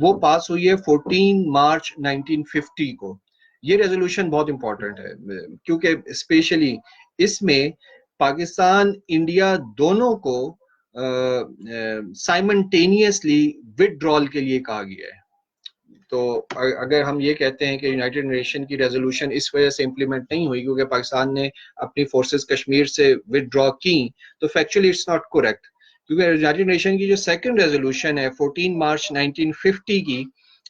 وہ پاس ہوئی ہے 14 مارچ 1950 کو. یہ ریزولوشن بہت امپورٹنٹ ہے کیونکہ اسپیشلی اس میں پاکستان انڈیا دونوں کو سائمنٹینیسلی وڈرال کے لیے کہا گیا ہے. تو اگر ہم یہ کہتے ہیں کہ یونائٹڈ نیشن کی ریزولوشن اس وجہ سے امپلیمنٹ نہیں ہوئی کیونکہ پاکستان نے اپنی فورسز کشمیر سے ودرا کی, تو فیکچولی اٹس ناٹ کریکٹ, کیونکہ یونائٹڈ نیشن کی جو سیکنڈ ریزولوشن ہے 14 مارچ 1950 کی,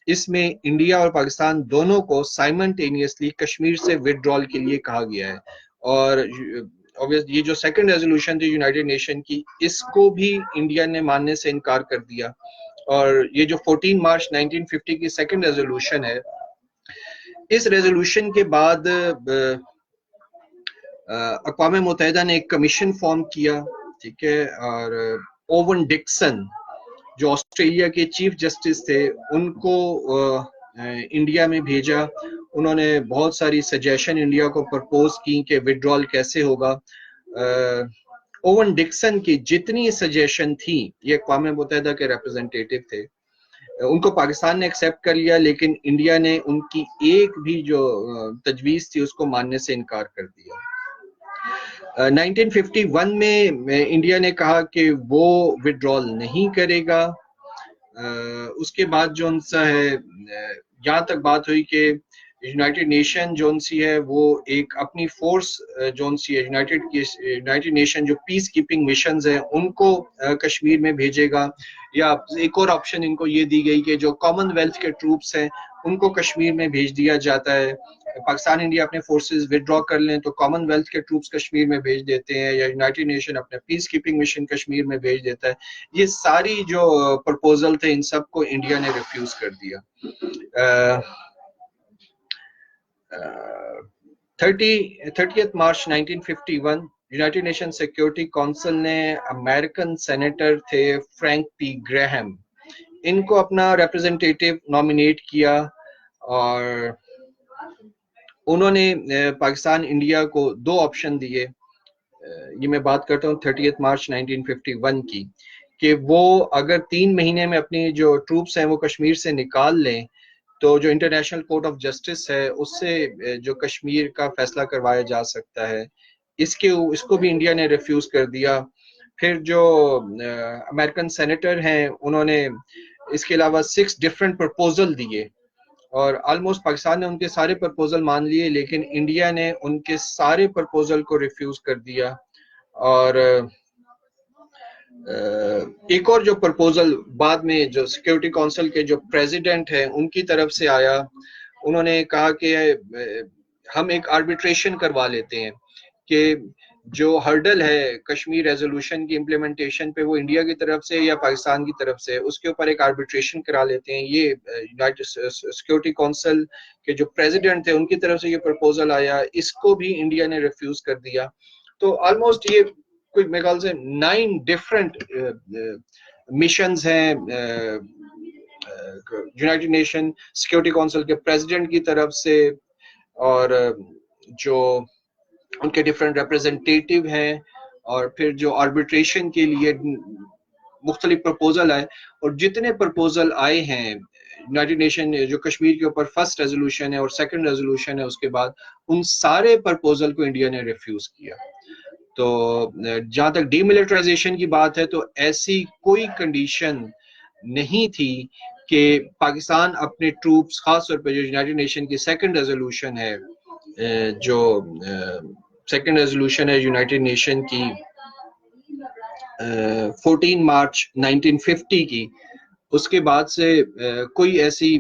اس میں انڈیا اور پاکستان دونوں کو سائمنٹینیسلی کشمیر سے ودرال کے لیے کہا گیا ہے. اور یہ جو سیکنڈ ریزولوشن تھی یونائٹڈ نیشن کی, اس کو بھی انڈیا نے ماننے سے انکار کر دیا. اور یہ جو 14 مارچ 1950 کی سیکنڈ ریزولوشن ہے, اس ریزولوشن کے بعد اقوام متحدہ نے ایک کمیشن فارم کیا, ٹھیک ہے, اور اوون ڈکسن جو آسٹریلیا کے چیف جسٹس تھے ان کو انڈیا میں بھیجا. انہوں نے بہت ساری سجیشن انڈیا کو پرپوز کی کہ وڈرال کیسے ہوگا. اوون ڈکسن کی جتنی سجیشن تھی, یہ اقوام متحدہ کے ریپرزنٹیٹو تھے, ان کو پاکستان نے ایکسیپٹ کر لیا, لیکن انڈیا نے ان کی ایک بھی جو تجویز تھی اس کو ماننے سے انکار کر دیا. 1951 میں انڈیا نے کہا کہ وہ وڈرال نہیں کرے گا. اس کے بعد جو ان سے ہے یہاں تک بات ہوئی کہ یونائٹڈ نیشن جو سی ہے وہ ایک اپنی فورس جو سی ہے یونائٹڈ نیشن جو پیس کیپنگ مشنز ہیں ان کو کشمیر میں بھیجے گا, یا ایک اور آپشن ان کو یہ دی گئی کہ جو کامن ویلتھ کے ٹروپس ہیں ان کو کشمیر میں بھیج دیا جاتا ہے. پاکستان انڈیا اپنے فورسز ودرا کر لیں تو کامن ویلتھ کے ٹروپس کشمیر میں بھیج دیتے ہیں, یا یونائٹڈ نیشن اپنے پیس کیپنگ مشن کشمیر میں بھیج دیتا ہے. یہ ساری جو پرپوزل تھے ان سب کو انڈیا نے ریفیوز کر دیا. 30 March 1951 United nation security council نے امریکن سینیٹر تھے فرینک پی گریہم, ان کو اپنا ریپرزنٹیٹیو نامینیٹ کیا, اور انہوں نے پاکستان انڈیا کو دو آپشن دیے. یہ میں بات کرتا ہوں 30 مارچ 1951 کی, کہ وہ اگر 3 مہینے میں اپنی جو ٹروپس ہیں وہ کشمیر سے نکال لیں تو جو انٹرنیشنل کورٹ آف جسٹس ہے اس سے جو کشمیر کا فیصلہ کروایا جا سکتا ہے. اس کو بھی انڈیا نے ریفیوز کر دیا. پھر جو امریکن سینیٹر ہیں انہوں نے اس کے علاوہ 6 ڈفرینٹ پرپوزل دیے, اور آلموسٹ پاکستان نے ان کے سارے پرپوزل مان لیے, لیکن انڈیا نے ان کے سارے پرپوزل کو ریفیوز کر دیا. اور ایک اور جو پرپوزل بعد میں جو سیکورٹی کونسل کے جو پریزیڈنٹ ہیں ان کی طرف سے آیا, انہوں نے کہا کہ ہم ایک آربیٹریشن کروا لیتے ہیں کہ جو ہرڈل ہے کشمیر ریزولوشن کی امپلیمنٹیشن پہ وہ انڈیا کی طرف سے یا پاکستان کی طرف سے, اس کے اوپر ایک آربیٹریشن کرا لیتے ہیں. یہ یونائٹڈ سیکورٹی کونسل کے جو پریزیڈنٹ تھے ان کی طرف سے یہ پرپوزل آیا, اس کو بھی انڈیا نے ریفیوز کر دیا. تو آلموسٹ یہ کوئی میرے خیال سے 9 ڈفرینٹ مشنز ہیں یونائٹڈ نیشن سیکورٹی کونسل کے پریزیڈنٹ کی طرف سے, اور جو ان کے ڈفرینٹ ریپرزنٹیٹیو ہیں, اور پھر جو آربیٹریشن کے لیے مختلف پرپوزل آئے. اور جتنے پرپوزل آئے ہیں یونائٹڈ نیشن جو کشمیر کے اوپر فرسٹ ریزولوشن ہے اور سیکنڈ ریزولوشن ہے اس کے بعد, ان سارے پرپوزل کو انڈیا نے ریفیوز کیا. تو جہاں تک ڈی ملٹرائزیشن کی بات ہے تو ایسی کوئی کنڈیشن نہیں تھی کہ پاکستان اپنے ٹروپس, خاص طور پہ جو یونائٹڈ نیشن کی سیکنڈ ریزولوشن ہے, جو سیکنڈ ریزولوشن ہے یونائٹڈ نیشن کی 14 مارچ 1950 کی, اس کے بعد سے کوئی ایسی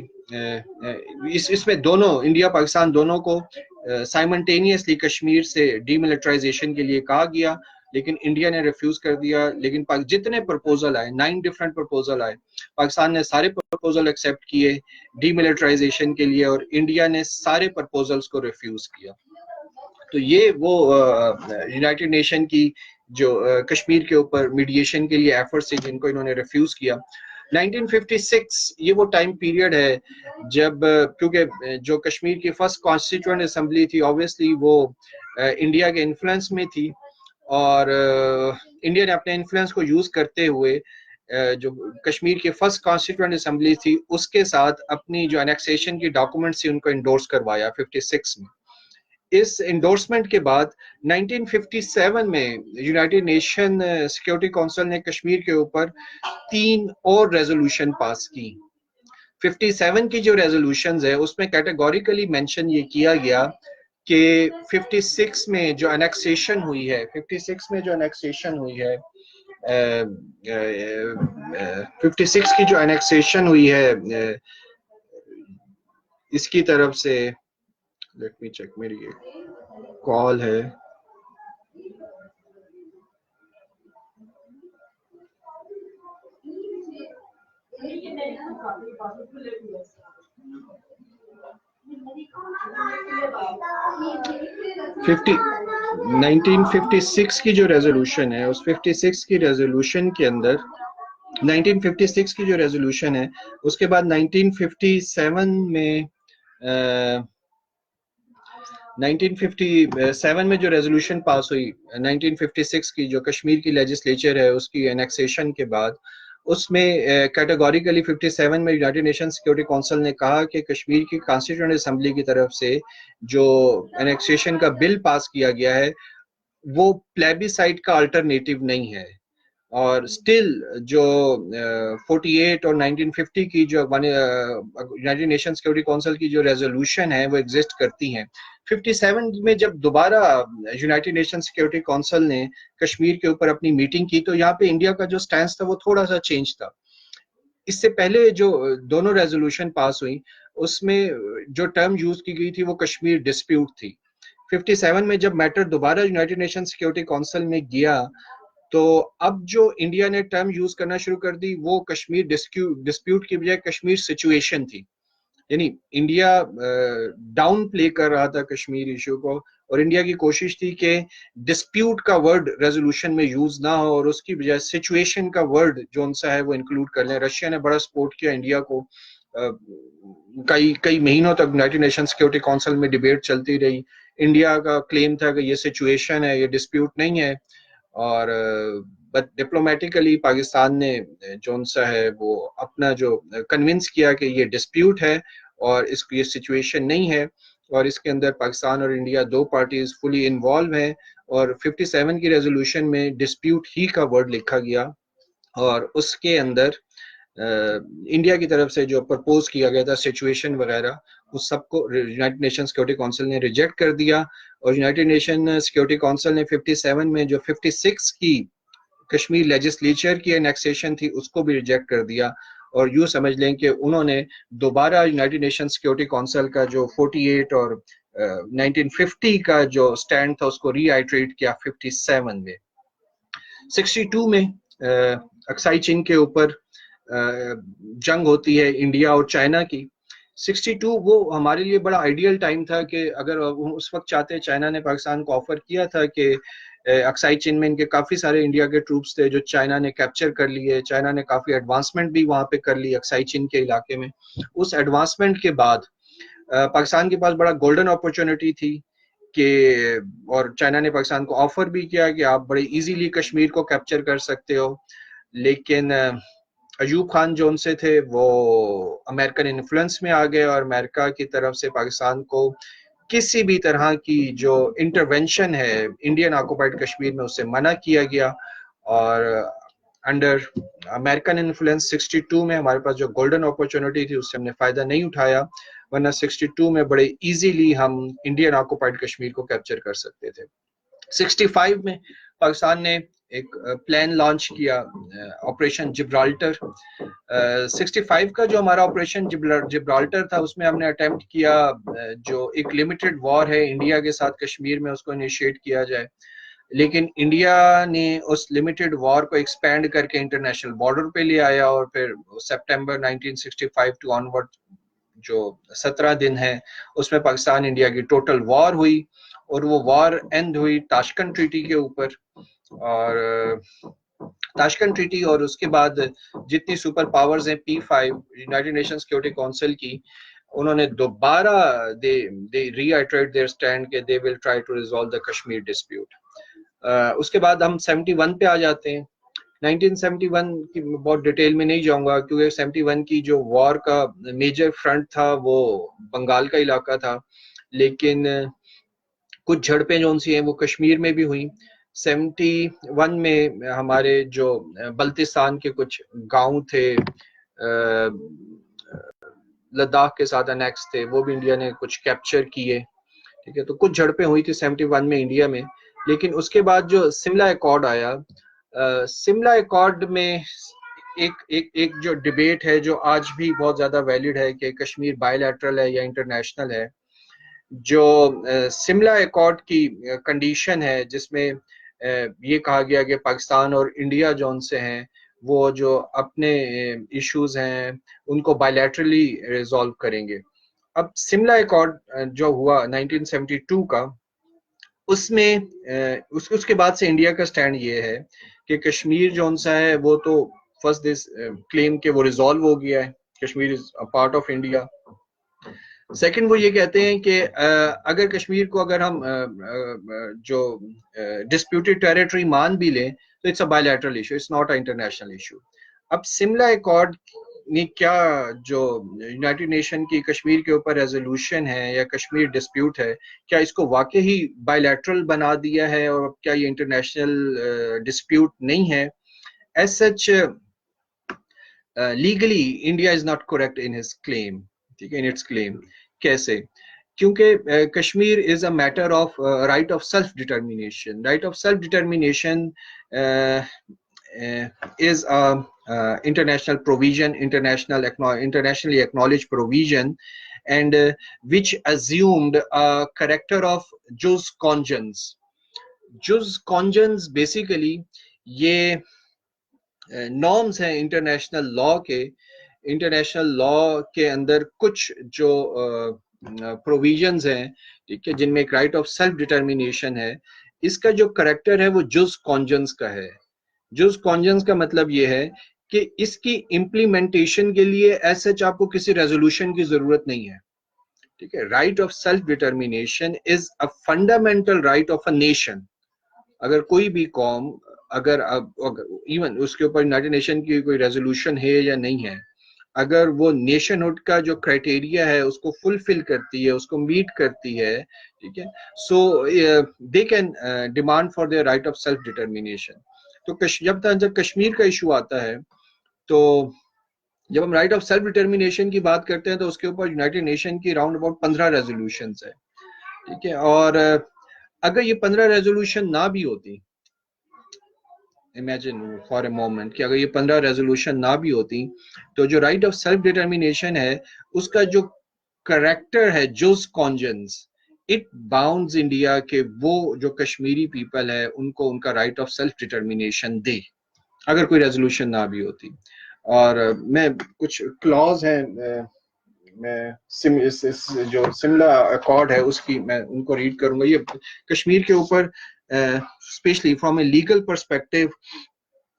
اس میں دونوں انڈیا پاکستان دونوں کو سائمنٹینیسلی کشمیر سے ڈی ملٹرائزیشن کے لیے کہا گیا, لیکن انڈیا نے ریفیوز کر دیا. لیکن جتنے پرپوزل آئے 9 ڈفرینٹ پرپوزل آئے, پاکستان نے سارے پرپوزل ایکسیپٹ کیے ڈی ملٹرائزیشن کے لیے, اور انڈیا نے سارے پرپوزلز کو ریفیوز کیا. تو یہ وہ یونائٹڈ نیشن کی جو کشمیر کے اوپر میڈیشن کے لیے ایفرٹس تھے جن کو انہوں نے ریفیوز کیا. 1956 یہ وہ ٹائم پیریڈ ہے جب کیونکہ جو کشمیر کی فرسٹ کانسٹیٹیوئنٹ اسمبلی تھی آبویسلی وہ انڈیا کے انفلوئنس میں تھی, اور انڈیا نے اپنے انفلوئنس کو یوز کرتے ہوئے جو کشمیر کی فرسٹ کانسٹیٹیوئنٹ اسمبلی تھی اس کے ساتھ اپنی جو انیکسیشن کی ڈاکومنٹس تھی ان کو انڈورس کروایا 56 میں. اس انڈورسمنٹ کے بعد 1957 میں یونائٹڈ نیشن سیکورٹی کونسل نے کشمیر کے اوپر 3 اور ریزولوشن پاس کی. 57 کی جو ریزولوشنز ہے اس میں کیٹیگوریکلی مینشن یہ کیا گیا کہ 56 میں جو انیکسیشن ہوئی ہے 56 میں جو انیکسیشن ہوئی ہے 56 کی جو انیکسیشن ہوئی ہے اس کی طرف سے لیٹ می چیک, میری کال ہے. ففٹی 1956 کی جو ریزولوشن ہے اس 56 کی ریزولوشن کے اندر 1956 کی جو ریزولوشن ہے اس کے بعد 1957 میں 1957 میں جو ریزولوشن پاس ہوئی 1956 کی جو کشمیر کی لیجسلیچر ہے اس کی انیکسیشن کے بعد اس میں کیٹیگوریکلی 57 میں یونائٹڈ نیشن سیکورٹی کونسل نے کہا کہ کشمیر کی کانسٹیٹیوئنٹ اسمبلی کی طرف سے جو انیکسیشن کا بل پاس کیا گیا ہے وہ پلیبیسائٹ کا الٹرنیٹیو نہیں ہے, اور سٹل جو 48 اور 1950 کی جو یونائٹڈ نیشن سیکورٹی کونسل کی جو ریزولوشن ہے وہ ایگزسٹ کرتی ہیں. 57 میں جب دوبارہ یونائٹڈ نیشن سیکورٹی کونسل نے کشمیر کے اوپر اپنی میٹنگ کی تو یہاں پہ انڈیا کا جو سٹینس تھا وہ تھوڑا سا چینج تھا. اس سے پہلے جو دونوں ریزولوشن پاس ہوئی اس میں جو ٹرم یوز کی گئی تھی وہ کشمیر ڈسپیوٹ تھی. 57 میں جب میٹر دوبارہ یونائٹڈ نیشن سیکورٹی کونسل میں گیا تو اب جو انڈیا نے ٹرم یوز کرنا شروع کر دی وہ کشمیر ڈسپیوٹ کی بجائے کشمیر سچویشن تھی. یعنی انڈیا ڈاؤن پلے کر رہا تھا کشمیر ایشو کو, اور انڈیا کی کوشش تھی کہ ڈسپیوٹ کا ورڈ ریزولوشن میں یوز نہ ہو اور اس کی بجائے سچویشن کا ورڈ جو ان سا ہے وہ انکلوڈ کر لیں. رشیا نے بڑا سپورٹ کیا انڈیا کو, کئی مہینوں تک یونائٹڈ نیشن سیکورٹی کونسل میں ڈیبیٹ چلتی رہی. انڈیا کا کلیم تھا کہ یہ سچویشن ہے, یہ ڈسپیوٹ نہیں ہے, اور ڈپلومیٹیکلی پاکستان نے جو سا ہے وہ اپنا جو کنونس کیا کہ یہ ڈسپیوٹ ہے اور اس کو یہ سچویشن نہیں ہے, اور اس کے اندر پاکستان اور انڈیا دو پارٹیز فلی انوالو ہیں, اور 57 کی ریزولوشن میں ڈسپیوٹ ہی کا ورڈ لکھا گیا, اور اس کے اندر انڈیا کی طرف سے جو پرپوز کیا گیا تھا سچویشن وغیرہ اس سب کو یونائٹڈ نیشن سیکورٹی کونسل نے ریجیکٹ کر دیا. اور یونائٹڈ نیشن سیکورٹی کونسل نے 57 میں جو 56 کی کشمیر لیجسلیچر کی انیکسیشن تھی اس کو بھی ریجیکٹ کر دیا, اور یوں سمجھ لیں کہ انہوں نے دوبارہ یونائٹڈ نیشن سیکورٹی کونسل کا جو 48 اور 1950 کا جو سٹینڈ تھا اس کو ری آئیٹریٹ کیا 57 میں. 62 میں اکسائی چین کے اوپر جنگ ہوتی ہے انڈیا اور چائنا کی. 62 وہ ہمارے لیے بڑا آئیڈیل ٹائم تھا کہ اگر اس وقت چاہتے, چائنا نے پاکستان کو آفر کیا تھا کہ اکسائی چین میں ان کے کافی سارے انڈیا کے ٹروپس تھے جو چائنا نے کیپچر کر لیے, چائنا نے کافی ایڈوانسمنٹ بھی وہاں پہ کر لی اکسائی چین کے علاقے میں. اس ایڈوانسمنٹ کے بعد پاکستان کے پاس بڑا گولڈن اپرچونٹی تھی کہ, اور چائنا نے پاکستان کو آفر بھی کیا کہ آپ بڑے ایزیلی کشمیر کو کیپچر کر سکتے ہو, لیکن ایوب خان جو ان سے تھے وہ امریکن انفلوئنس میں آ گئے, اور امریکہ کی طرف سے پاکستان کو کسی بھی طرح کی جو انٹرونشن ہے انڈین آکوپائڈ کشمیر میں اس سے منع کیا گیا, اور انڈر امریکن انفلوئنس 62 میں ہمارے پاس جو گولڈن اپرچونٹی تھی اس سے ہم نے فائدہ نہیں اٹھایا, ورنہ 62 میں بڑے ایزیلی ہم انڈین آکوپائڈ کشمیر کو کیپچر کر سکتے تھے. 65 میں پاکستان نے ایک پلان لانچ کیا آپریشن جبرالٹر. 65 کا جو ہمارا آپریشن جبرالٹر تھا اس میں ہم نے اٹیمپٹ کیا جو ایک لمیٹڈ وار ہے انڈیا کے ساتھ کشمیر میں اس کو انیشیٹ کیا جائے, لیکن انڈیا نے اس لمیٹڈ وار کو ایکسپینڈ کر کے انٹرنیشنل بارڈر پہ لے آیا, اور پھر سپٹمبر 1965 ٹو آنورڈ جو 17 دن ہے اس میں پاکستان انڈیا کی ٹوٹل وار ہوئی, اور وہ وار اینڈ ہوئی تاشکنڈ ٹریٹی کے اوپر. اور تاشکنٹ ٹریٹی اور اس کے بعد جتنی سپر پاورز ہیں P5 United nation security council کی, انہوں نے دوبارہ they reiterate their stand کہ they will try to resolve the Kashmir dispute. اس کے بعد ہم 71 پہ آ جاتے ہیں. 1971 کی بہت ڈیٹیل میں نہیں جاؤں گا کیونکہ 71 کی جو وار کا میجر فرنٹ تھا وہ بنگال کا علاقہ تھا, لیکن کچھ جھڑپیں جو سی ہیں وہ کشمیر میں بھی ہوئیں. 71 میں ہمارے جو بلتستان کے کچھ گاؤں تھے لداخ کے ساتھ انیکس تھے, وہ بھی انڈیا نے کچھ کیپچر کیے. ٹھیک ہے, تو کچھ جھڑپیں ہوئی تھی 71 میں انڈیا میں. لیکن اس کے بعد جو سملا ایکارڈ آیا, سملا ایکارڈ میں ایک جو ڈیبیٹ ہے جو آج بھی بہت زیادہ ویلڈ ہے کہ کشمیر بائی لیٹرل ہے یا انٹرنیشنل ہے. جو سملا ایکارڈ کی کنڈیشن ہے جس میں یہ کہا گیا کہ پاکستان اور انڈیا جو ان سے ہیں وہ جو اپنے ایشوز ہیں ان کو بائی لیٹرلی ریزالو کریں گے. اب سملا ایکارڈ جو ہوا 1972 کا, اس میں اس کے بعد سے انڈیا کا سٹینڈ یہ ہے کہ کشمیر جو سا ہے وہ تو فرسٹ دس کلیم کہ وہ ریزالو ہو گیا ہے, Kashmir is a part of India. Second وہ یہ کہتے ہیں کہ اگر کشمیر کو اگر ہم جو ڈسپیوٹڈ ٹیریٹری مان بھی لیں تو it's a bilateral issue, it's not a international issue. اب سملا ایکارڈ نے کیا جو یونائٹڈ نیشن کی کشمیر کے اوپر ریزولوشن ہے یا کشمیر ڈسپیوٹ ہے, کیا اس کو واقعی بائی لیٹرل بنا دیا ہے اور کیا یہ انٹرنیشنل ڈسپیوٹ نہیں ہے؟ As such legally India is not correct in his claim. ٹھیک ہے, ان اٹس کلیم. کیسے؟ کیونکہ Kashmir is a matter of right of self determination. Right of self determination is a international provision, internationally acknowledged provision, and which assumed a character of jus cogens. Jus cogens basically یہ norms ہیں international law کے. International law کے اندر کچھ جو provisions ہیں, ٹھیک ہے, جن میں ایک رائٹ آف سیلف ڈٹرمینیشن ہے, اس کا جو کریکٹر ہے وہ جز کانجنس کا ہے. جز کانجنس کا مطلب یہ ہے کہ اس کی امپلیمنٹیشن کے لیے ایز سچ آپ کو کسی ریزولوشن کی ضرورت نہیں ہے. ٹھیک ہے, right of self determination is a fundamental right of a nation. اگر کوئی بھی قوم اگر ایون اس کے اوپر یونائٹڈ نیشن کی کوئی ریزولوشن ہے یا نہیں ہے, اگر وہ نیشن ہوڈ کا جو کرائٹیریا ہے اس کو فلفل کرتی ہے, اس کو میٹ کرتی ہے, ٹھیک ہے, so they can demand for their right of self determination. تو جب کشمیر کا ایشو آتا ہے تو جب ہم رائٹ آف سیلف ڈٹرمینیشن کی بات کرتے ہیں تو اس کے اوپر یونائٹڈ نیشن کی راؤنڈ اباؤٹ 15 ریزولوشنز ہیں. ٹھیک ہے, اور اگر یہ 15 ریزولوشن نہ بھی ہوتی, امیجن فار اے مومنٹ کہ اگر یہ 15 ریزولوشن نہ بھی ہوتی تو جو رائٹ آف سیلف ڈٹرمینیشن ہے اس کا جو کریکٹر ہے جوز کانجنس, اٹ باؤنڈز انڈیا کہ وہ جو کشمیری پیپل ہے ان کو ان کا رائٹ آف سیلف ڈٹرمینیشن دے, اگر کوئی ریزولوشن نہ بھی ہوتی. اور میں کچھ کلاز ہیں میں جو سملا ایکارڈ ہے اس کی میں ان کو ریڈ کروں گا. یہ کشمیر کے اوپر specially from a legal perspective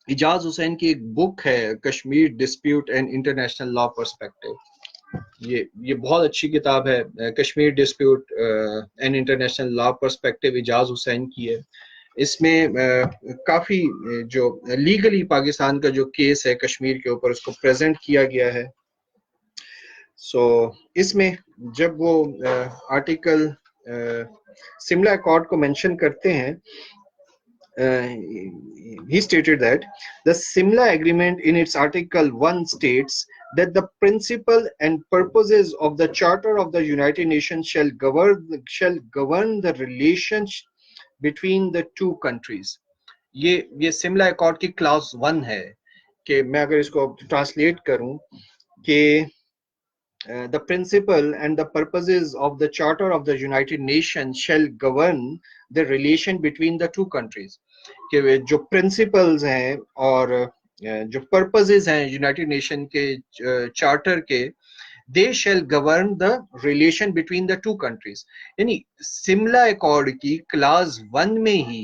Ijaz Hussain کی ایک بک ہے Kashmir dispute and international law perspective. یہ بہت اچھی کتاب ہے, Kashmir dispute and international law perspective Ijaz Hussain کی ہے. اس میں کافی جو لیگلی پاکستان کا جو کیس ہے کشمیر کے اوپر اس کو پریزنٹ کیا گیا ہے. سو اس میں جب وہ آرٹیکل سملا ایکارڈ کو مینشن کرتے ہیں, he stated that the Simla Agreement in its Article 1 states that the principle and purposes of the Charter of the United Nations shall govern the relations between the two countries. یہ سملا accord کی class 1 ہے کہ میں اگر اس کو translate کروں کہ the principle and the purposes of the Charter of the United Nations shall govern the relation between the two countries. کہ جو principles ہیں اور جو purposes ہیں United Nations کے charter کے, they shall govern the relation between the two countries. یعنی سملا accord کی کلاس 1 میں ہی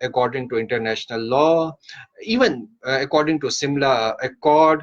according to international law, even according to Simla Accord,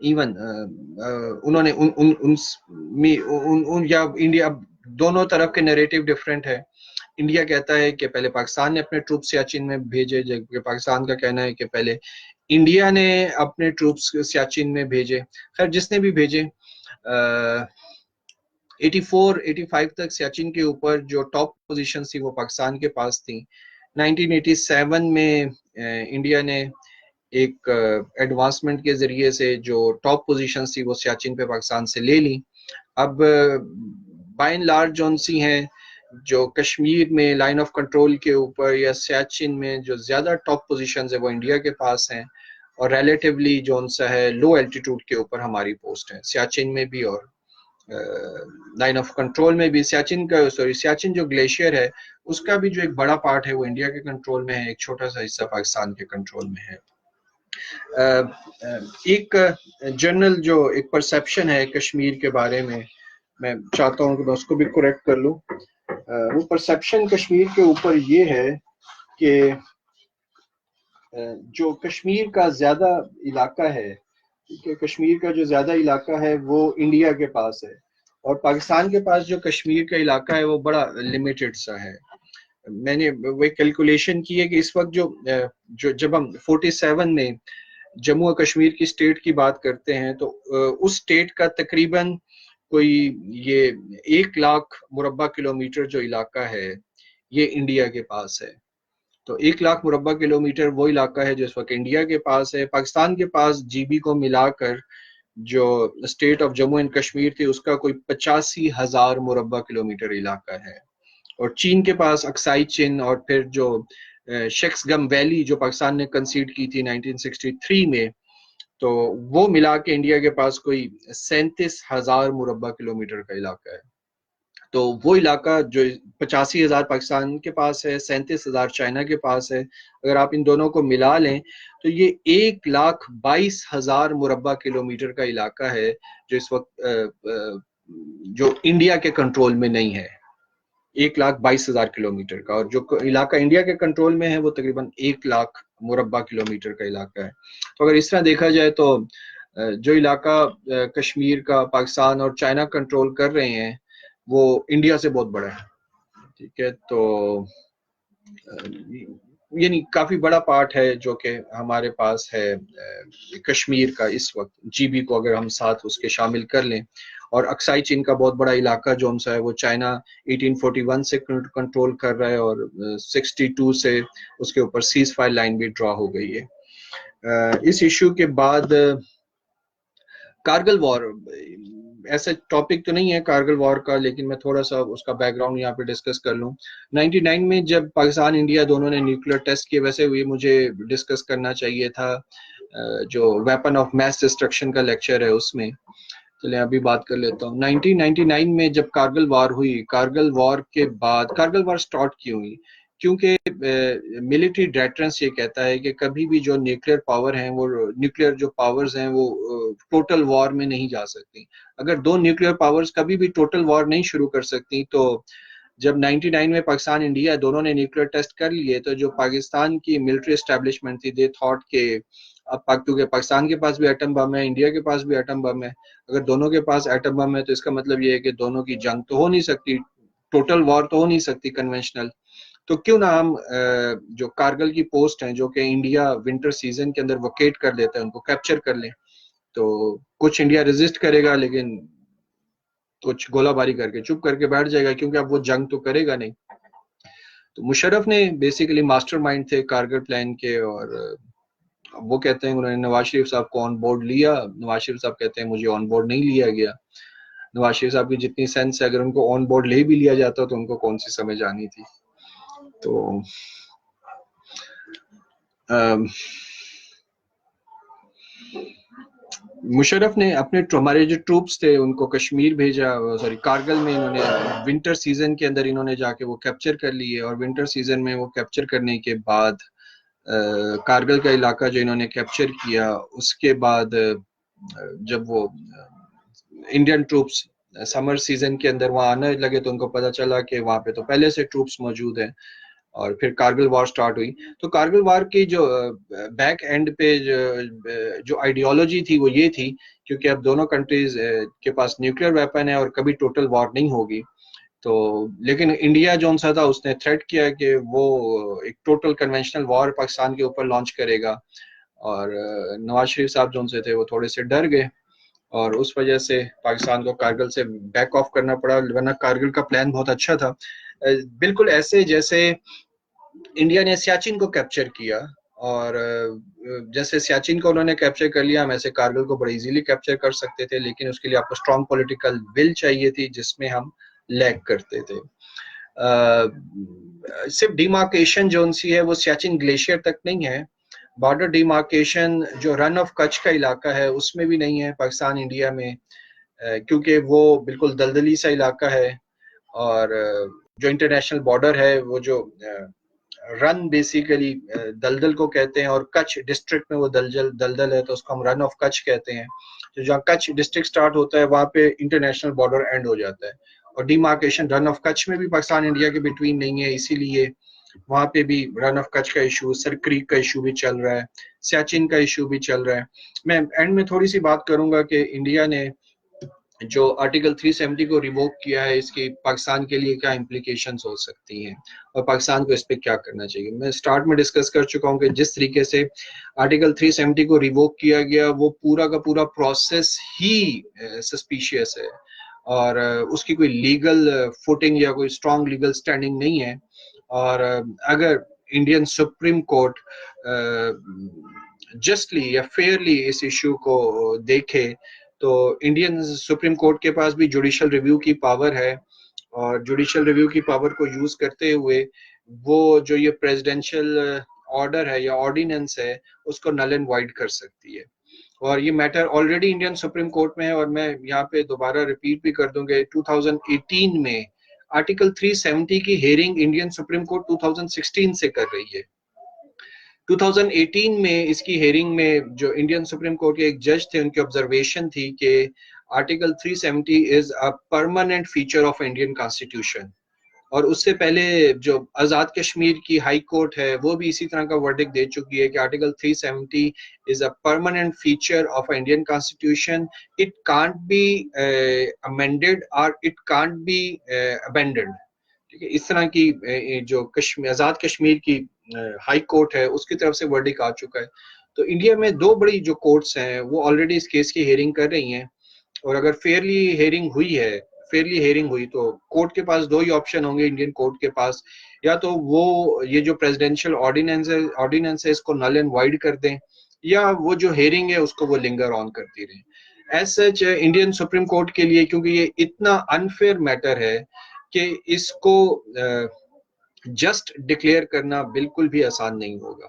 even انہوں نے یا انڈیا، دونوں طرف کے نیریٹو ڈفرینٹ ہے. انڈیا کہتا ہے کہ پہلے پاکستان نے اپنے ٹروپ سیاچن میں بھیجے، جبکہ پاکستان کا کہنا ہے کہ پہلے انڈیا نے اپنے ٹروپس سیاچن میں بھیجے. خیر جس نے بھی بھیجے، 84-85 تک سیاچن کے اوپر جو ٹاپ پوزیشن تھی وہ پاکستان کے پاس تھی. 1987 میں انڈیا نے ایک ایڈوانسمنٹ کے ذریعے سے جو ٹاپ پوزیشن تھی وہ سیاچن پہ پاکستان سے لے لی. اب بائی اینڈ لارج جون سی ہیں جو کشمیر میں لائن آف کنٹرول کے اوپر یا سیاچن میں جو زیادہ ٹاپ پوزیشنز ہیں وہ انڈیا کے پاس ہیں، اور ریلیٹیولی جون سا ہے لو الٹیٹیوڈ کے اوپر ہماری پوسٹ ہے سیاچن میں بھی اور لائن آف کنٹرول میں بھی. سیاچن جو گلیشیئر ہے اس کا بھی جو ایک بڑا پارٹ ہے وہ انڈیا کے کنٹرول میں ہے، ایک چھوٹا سا حصہ پاکستان کے کنٹرول میں ہے. ایک جنرل جو ایک پرسیپشن ہے کشمیر کے بارے میں چاہتا ہوں کہ میں اس کو بھی کریکٹ کر لوں. وہ پرسیپشن کشمیر کے اوپر یہ ہے کہ جو کشمیر کا زیادہ علاقہ ہے، کہ کشمیر کا جو زیادہ علاقہ ہے وہ انڈیا کے پاس ہے، اور پاکستان کے پاس جو کشمیر کا علاقہ ہے وہ بڑا لمیٹڈ سا ہے. میں نے وہ کیلکولیشن کی ہے کہ اس وقت جو جب ہم 47 میں جموں و کشمیر کی اسٹیٹ کی بات کرتے ہیں تو اس اسٹیٹ کا تقریباً کوئی یہ 1 لاکھ مربع کلومیٹر جو علاقہ ہے یہ انڈیا کے پاس ہے. تو 1 لاکھ مربع کلومیٹر وہ علاقہ ہے جو اس وقت انڈیا کے پاس ہے. پاکستان کے پاس جی بی کو ملا کر جو state of Jammu and Kashmir تھی اس کا کوئی 85,000 مربع کلومیٹر علاقہ ہے. اور چین کے پاس اکسائی چین اور پھر جو شیکس گم ویلی جو پاکستان نے کنسیڈ کی تھی 1963 میں، تو وہ ملا کے انڈیا کے پاس کوئی 37,000 مربع کلومیٹر کا علاقہ ہے. تو وہ علاقہ جو 85,000 پاکستان کے پاس ہے، 37,000 چائنا کے پاس ہے، اگر آپ ان دونوں کو ملا لیں تو یہ 1,22,000 مربع کلومیٹر کا علاقہ ہے جو اس وقت جو انڈیا کے کنٹرول میں نہیں ہے. 1,22,000 کلومیٹر کا، اور جو علاقہ انڈیا کے کنٹرول میں ہے وہ تقریباً 1 لاکھ مربع کلومیٹر کا علاقہ ہے. تو اگر اس طرح دیکھا جائے تو جو علاقہ کشمیر کا پاکستان اور چائنا کنٹرول کر رہے ہیں وہ انڈیا سے بہت بڑا ہے. ٹھیک ہے، تو یعنی کافی بڑا پارٹ ہے جو کہ ہمارے پاس ہے کشمیر کا اس وقت. جی بی کو اگر ہم ساتھ اس کے شامل کر لیں، اور اکسائی چین کا بہت بڑا علاقہ جو سا ہے وہ چائنا 1841 سے کنٹرول کر رہا ہے، اور 62 سے اس کے اوپر سیز فائر لائن بھی ڈرا ہو گئی ہے. اس ایشو کے بعد کارگل وار ایسا ٹاپک تو نہیں ہے کارگل وار کا، لیکن میں تھوڑا سا اس کا بیک گراؤنڈ یہاں پہ ڈسکس کر لوں. 99 میں جب پاکستان انڈیا دونوں نے نیوکلیر ٹیسٹ کیے، ویسے ہوئے مجھے ڈسکس کرنا چاہیے تھا جو ویپن آف میس ڈسٹرکشن کا لیکچر ہے اس میں، چلیں ابھی بات کر لیتا ہوں. 1999 میں جب کارگل وار ہوئی، کارگل وار کے بعد کارگل وار سٹارٹ کیوں ہوئی؟ کیونکہ ملٹری ڈیٹرنس یہ کہتا ہے کہ کبھی بھی جو نیوکلیر پاور ہیں وہ نیوکلیر جو پاورز ہیں وہ ٹوٹل وار میں نہیں جا سکتی. اگر دو نیوکلیر پاورز کبھی بھی ٹوٹل وار نہیں شروع کر سکتی، تو جب 99 میں پاکستان انڈیا دونوں نے نیوکلیر ٹیسٹ کر لیے تو جو پاکستان کی ملٹری اسٹیبلشمنٹ تھی دے تھاٹ کہ اب کیونکہ پاکستان کے پاس بھی ایٹم بم ہے، انڈیا کے پاس بھی ایٹم بم ہے، اگر دونوں کے پاس ایٹم بم ہے تو اس کا مطلب یہ ہے کہ دونوں کی جنگ تو ہو نہیں سکتی، ٹوٹل وار تو ہو نہیں سکتی کنونشنل. تو کیوں نہ ہم جو کارگل کی پوسٹ ہیں جو کہ انڈیا ونٹر سیزن کے اندر وکیٹ کر لیتا ہے ان کو کیپچر کر لیں. تو کچھ انڈیا ریزسٹ کرے گا لیکن کچھ گولہ باری کر کے چپ کر کے بیٹھ جائے گا، کیونکہ اب وہ جنگ تو کرے گا نہیں. تو مشرف نے بیسیکلی ماسٹر مائنڈ تھے کارگل پلان کے، اور وہ کہتے ہیں انہوں نے نواز شریف صاحب کو آن بورڈ لیا. نواز شریف صاحب کہتے ہیں مجھے آن بورڈ نہیں لیا گیا. نواز شریف صاحب کی جتنی سینس ہے اگر ان کو آن بورڈ لے بھی لیا جاتا تو ان کو کون سی سمجھ آنی تھی. تو مشرف نے اپنے ہمارے جو ٹروپس تھے ان کو کشمیر بھیجا، سوری کارگل میں انہوں نے ونٹر سیزن کے اندر انہوں نے جا کے وہ کیپچر کر لیے، اور ونٹر سیزن میں وہ کیپچر کرنے کے بعد کارگل کا علاقہ جو انہوں نے کیپچر کیا، اس کے بعد جب وہ انڈین ٹروپس سمر سیزن کے اندر وہاں آنے لگے تو ان کو پتہ چلا کہ وہاں پہ تو پہلے سے ٹروپس موجود ہیں، اور پھر کارگل وار سٹارٹ ہوئی. تو کارگل وار کی جو بیک اینڈ پہ جو آئیڈیالوجی تھی وہ یہ تھی کیونکہ اب دونوں کنٹریز کے پاس نیوکلیر ویپن ہے اور کبھی ٹوٹل وار نہیں ہوگی. تو لیکن انڈیا جو سا تھا اس نے تھریٹ کیا کہ وہ ایک ٹوٹل کنونشنل وار پاکستان کے اوپر لانچ کرے گا, اور نواز شریف صاحب جو سے تھے وہ تھوڑے سے ڈر گئے اور اس وجہ سے پاکستان کو کارگل سے بیک آف کرنا پڑا, ورنہ کارگل کا پلان بہت اچھا تھا. بالکل ایسے جیسے انڈیا نے سیاچن کو کیپچر کیا, اور جیسے سیاچن کو انہوں نے کیپچر کر لیا, ہم ایسے کارگل کو بڑی ایزیلی کیپچر کر سکتے تھے, لیکن اس کے لیے آپ کو اسٹرانگ پولیٹیکل ول چاہیے تھی جس میں ہم لیگ کرتے تھے. صرف ڈیمارکیشن جو سی ہے وہ سیاچن گلیشیئر تک نہیں ہے, بارڈر ڈیمارکیشن جو رن آف کچھ کا علاقہ ہے اس میں بھی نہیں ہے پاکستان انڈیا میں, کیونکہ وہ بالکل دلدلی سا علاقہ ہے, اور جو انٹرنیشنل بارڈر ہے وہ جو رن بیسیکلی دلدل کو کہتے ہیں, اور کچھ ڈسٹرکٹ میں وہ دلدل ہے تو اس کو ہم رن آف کچھ کہتے ہیں. تو جہاں کچھ ڈسٹرکٹ سٹارٹ ہوتا ہے وہاں پہ انٹرنیشنل بارڈر اینڈ ہو جاتا ہے, اور ڈیمارکیشن رن آف کچھ میں بھی پاکستان انڈیا کے بٹوین نہیں ہے, اسی لیے وہاں پہ بھی رن آف کچھ کا ایشو, سر کریک کا ایشو بھی چل رہا ہے, سیاچن کا ایشو بھی چل رہا ہے. میں اینڈ میں تھوڑی سی بات کروں گا کہ انڈیا نے جو آرٹیکل 370 کو ریووک کیا ہے اس کی پاکستان کے لیے کیا امپلیکیشنز ہو سکتی ہیں اور پاکستان کو اس پہ کیا کرنا چاہیے. میں سٹارٹ میں ڈسکس کر چکا ہوں کہ جس طریقے سے آرٹیکل 370 کو ریووک کیا گیا وہ پورا کا پورا پروسیس ہی سسپیشیس ہے, اور اس کی کوئی لیگل فوٹنگ یا کوئی اسٹرانگ لیگل سٹینڈنگ نہیں ہے. اور اگر انڈین سپریم کورٹ جسٹلی یا فیئرلی اس ایشو کو دیکھے تو انڈین سپریم کورٹ کے پاس بھی جوڈیشل ریویو کی پاور ہے, اور جوڈیشل ریویو کی پاور کو یوز کرتے ہوئے وہ جو یہ پریزیڈنشل آرڈر ہے یا آرڈیننس ہے اس کو نل اینڈ وائڈ کر سکتی ہے. اور یہ matter already Indian Supreme Court میں ہے, اور میں یہاں پہ دوبارہ ریپیٹ بھی کر دوں گے 2018 میں آرٹیکل 370 کی ہیئرنگ انڈین سپریم کورٹ 2016 سے کر رہی ہے. 2018 میں اس کی ہیئرنگ میں جو انڈین سپریم کورٹ کے ایک جج تھے ان کی آبزرویشن تھی کہ article 370 is a permanent feature of Indian constitution, اور اس سے پہلے جو آزاد کشمیر کی ہائی کورٹ ہے وہ بھی اسی طرح کا ورڈکٹ دے چکی ہے کہ article 370 is a permanent feature of Indian constitution, it can't be amended or it can't be abandoned. ٹھیک ہے, اس طرح کی جو آزاد کشمیر کی ہائی کورٹ ہے اس کی طرف سے ورڈکٹ آ چکا ہے. تو انڈیا میں دو بڑی جو کورٹس ہیں وہ آلریڈی اس کیس کی ہیئرنگ کر رہی ہیں, اور اگر فیئرلی ہیئرنگ ہوئی تو کورٹ کے پاس دو ہی آپشن ہوں گے انڈین کورٹ کے پاس, یا تو وہ یہ جو پریزیڈنشل آرڈیننس ہے اس کو نل اینڈ وائڈ کر دیں, یا وہ جو ہیئرنگ ہے اس کو وہ لنگر آن کرتی رہیں. As such Indian Supreme court کے لیے کیونکہ یہ اتنا انفیئر میٹر ہے کہ اس کو جسٹ ڈکلیئر کرنا بالکل بھی آسان نہیں ہوگا.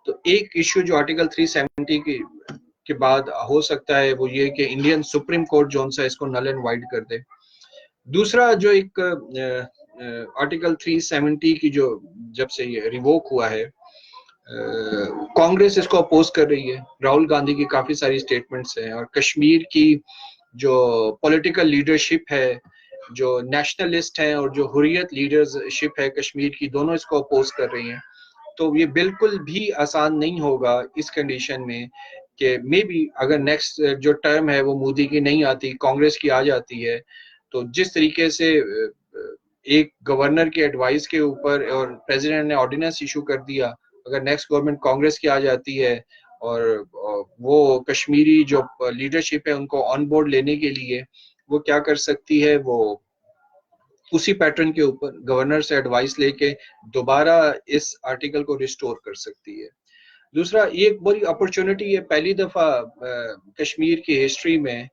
تو ایک ایشو جو آرٹیکل 370 کے بعد ہو سکتا ہے وہ یہ کہ انڈین سپریم کورٹ جو سا اس کو نل اینڈ وائڈ کر دے. دوسرا جو ایک آرٹیکل 370 کی جو جب سے یہ ریووک ہوا ہے کانگریس اس کو اپوز کر رہی ہے, راہل گاندھی کی کافی ساری سٹیٹمنٹس ہیں, اور کشمیر کی جو پولیٹیکل لیڈرشپ ہے, جو نیشنلسٹ ہیں اور جو حریت لیڈرشپ ہے کشمیر کی, دونوں اس کو اپوز کر رہی ہیں. تو یہ بالکل بھی آسان نہیں ہوگا اس کنڈیشن میں کہ مے بی اگر نیکسٹ جو ٹرم ہے وہ مودی کی نہیں آتی, کانگریس کی آ جاتی ہے, تو جس طریقے سے ایک گورنر کے ایڈوائس کے اوپر اور پریزیڈنٹ نے آرڈیننس ایشو کر دیا, اگر نیکسٹ گورنمنٹ کانگریس کی آ جاتی ہے اور وہ کشمیری جو لیڈرشپ ہے ان کو آن بورڈ لینے کے لیے وہ کیا کر سکتی ہے, وہ اسی پیٹرن کے اوپر گورنر سے ایڈوائس لے کے دوبارہ اس آرٹیکل کو ریسٹور کر سکتی ہے. دوسرا یہ ایک بڑی اپرچونٹی ہے, پہلی دفعہ کشمیر کی ہسٹری میں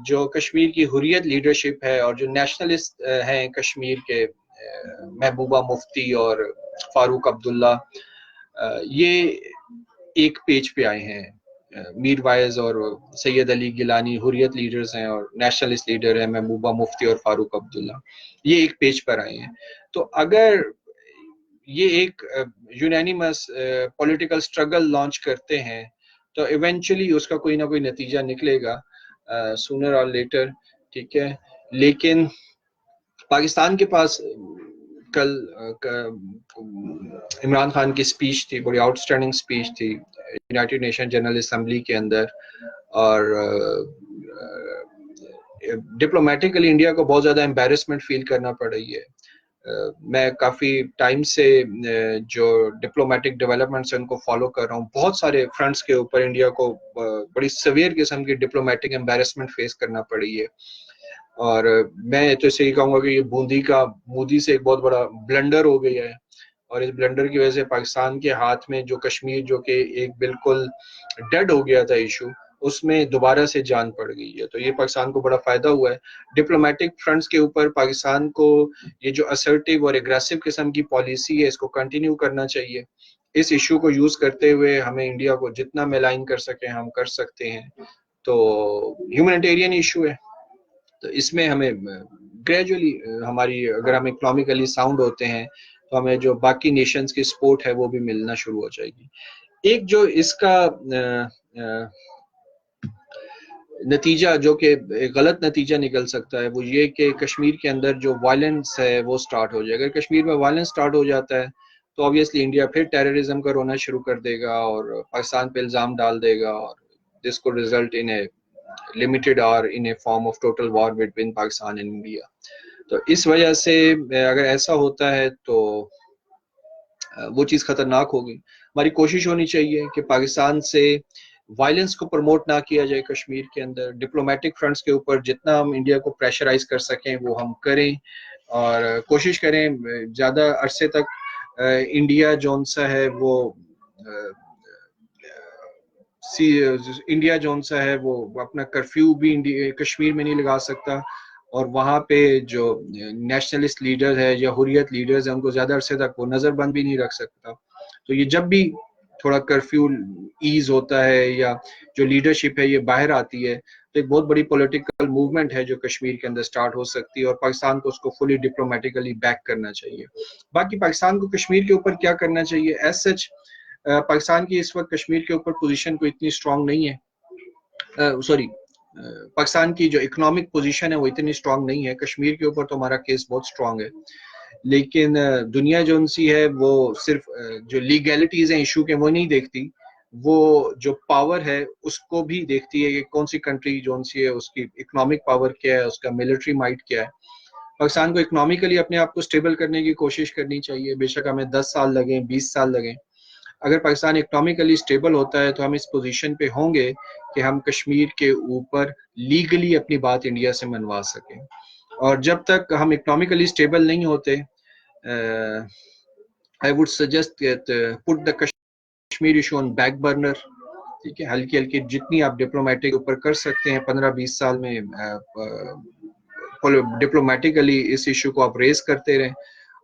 جو کشمیر کی حریت لیڈرشپ ہے اور جو نیشنلسٹ ہیں کشمیر کے, محبوبہ مفتی اور فاروق عبداللہ, یہ ایک پیج پہ آئے ہیں. میر وائز اور سید علی گیلانی حریت لیڈرز ہیں اور نیشنلسٹ لیڈر ہیں محبوبہ مفتی اور فاروق عبداللہ, یہ ایک پیج پر آئے ہیں. تو اگر یہ ایک یونینیمس پولیٹیکل سٹرگل لانچ کرتے ہیں تو ایونچولی اس کا کوئی نہ کوئی نتیجہ نکلے گا سونر اور لیٹر, ٹھیک ہے. لیکن پاکستان کے پاس کل عمران خان کی سپیچ تھی، بڑی آؤٹ اسٹینڈنگ سپیچ تھی یونائٹڈ نیشن جنرل اسمبلی کے اندر، اور ڈپلومیٹکلی انڈیا کو بہت زیادہ امبیرسمنٹ فیل کرنا پڑ رہی ہے. میں کافی ٹائم سے جو ڈپلومیٹک ڈیولپمنٹس ہیں ان کو فالو کر رہا ہوں. بہت سارے فرنٹس کے اوپر انڈیا کو بڑی سویئر قسم کی ڈپلومیٹک امبیرسمنٹ فیس کرنا پڑی ہے. اور میں تو اسے یہ کہوں گا کہ یہ مودی سے ایک بہت بڑا بلنڈر ہو گیا ہے، اور اس بلنڈر کی وجہ سے پاکستان کے ہاتھ میں جو کشمیر جو کہ ایک بالکل ڈیڈ ہو گیا تھا ایشو، اس میں دوبارہ سے جان پڑ گئی ہے. تو یہ پاکستان کو بڑا فائدہ ہوا ہے. ڈپلومیٹک فرنٹس کے اوپر پاکستان کو یہ جو اسرٹیو اور اگریسو قسم کی پالیسی ہے اس کو کنٹینیو کرنا چاہیے. اس ایشو کو یوز کرتے ہوئے ہمیں انڈیا کو جتنا ملائن کر سکیں ہم کر سکتے ہیں. تو ہیومینیٹیرین ایشو ہے، تو اس میں ہمیں گریجولی ہماری اگر ہم اکنامکلی ساؤنڈ ہوتے ہیں تو ہمیں جو باقی نیشنز کی سپورٹ ہے وہ بھی ملنا شروع ہو جائے گی. ایک جو اس کا نتیجہ جو کہ غلط نتیجہ نکل سکتا ہے وہ یہ کہ کشمیر کے اندر جو وائلنس ہے وہ سٹارٹ ہو جائے. اگر کشمیر میں وائلنس سٹارٹ ہو جاتا ہے تو obviously انڈیا پھر ٹیررزم کا رونا شروع کر دے گا اور پاکستان پہ الزام ڈال دے گا، اور دس کو result in a limited or in a form of total war between Pakistan and India. تو اس وجہ سے اگر ایسا ہوتا ہے تو وہ چیز خطرناک ہوگی. ہماری کوشش ہونی چاہیے کہ پاکستان سے وائلنس کو پروموٹ نہ کیا جائے کشمیر کے اندر. ڈپلومیٹک فرنٹس کے اوپر جتنا ہم انڈیا کو پریشرائز کر سکیں وہ ہم کریں، اور کوشش کریں زیادہ عرصے تک انڈیا جون سا ہے وہ اپنا کرفیو بھی کشمیر میں نہیں لگا سکتا، اور وہاں پہ جو نیشنلسٹ لیڈر ہے یا حریت لیڈرز ہیں ان کو زیادہ عرصے تک وہ نظر بند بھی نہیں رکھ سکتا. تو یہ جب بھی تھوڑا کرفیو ایز ہوتا ہے یا جو لیڈرشپ ہے یہ باہر آتی ہے تو ایک بہت بڑی پولیٹیکل موومنٹ ہے جو کشمیر کے اندر سٹارٹ ہو سکتی ہے، اور پاکستان کو اس کو فلی ڈپلومیٹیکلی بیک کرنا چاہیے. باقی پاکستان کو کشمیر کے اوپر کیا کرنا چاہیے، ایز سچ پاکستان کی اس وقت کشمیر کے اوپر پوزیشن کو اتنی اسٹرانگ نہیں ہے. پاکستان کی جو اکنامک پوزیشن ہے وہ اتنی اسٹرانگ نہیں ہے. کشمیر کے اوپر تو ہمارا کیس بہت اسٹرانگ ہے، لیکن دنیا جو سی ہے وہ صرف جو لیگیلٹیز ہیں ایشو کے وہ نہیں دیکھتی، وہ جو پاور ہے اس کو بھی دیکھتی ہے کہ کون سی کنٹری جو سی ہے اس کی اکنامک پاور کیا ہے، اس کا ملٹری مائٹ کیا ہے. پاکستان کو اکنامکلی اپنے آپ کو اسٹیبل کرنے کی کوشش کرنی چاہیے، بے شک ہمیں 10 سال لگیں 20 سال لگیں. اگر پاکستان اکنامکلی اسٹیبل ہوتا ہے تو ہم اس پوزیشن پہ ہوں گے کہ ہم کشمیر کے اوپر لیگلی اپنی بات انڈیا سے منوا سکیں. اور جب تک ہم اکنامکلی اسٹیبل نہیں ہوتے I would suggest that put the Kashmir issue on back burner. ٹھیک ہے، ہلکی ہلکی جتنی آپ ڈپلومیٹک اوپر کر سکتے ہیں 15-20 سال میں ڈپلومیٹکلی اس ایشو کو آپ ریز کرتے رہیں،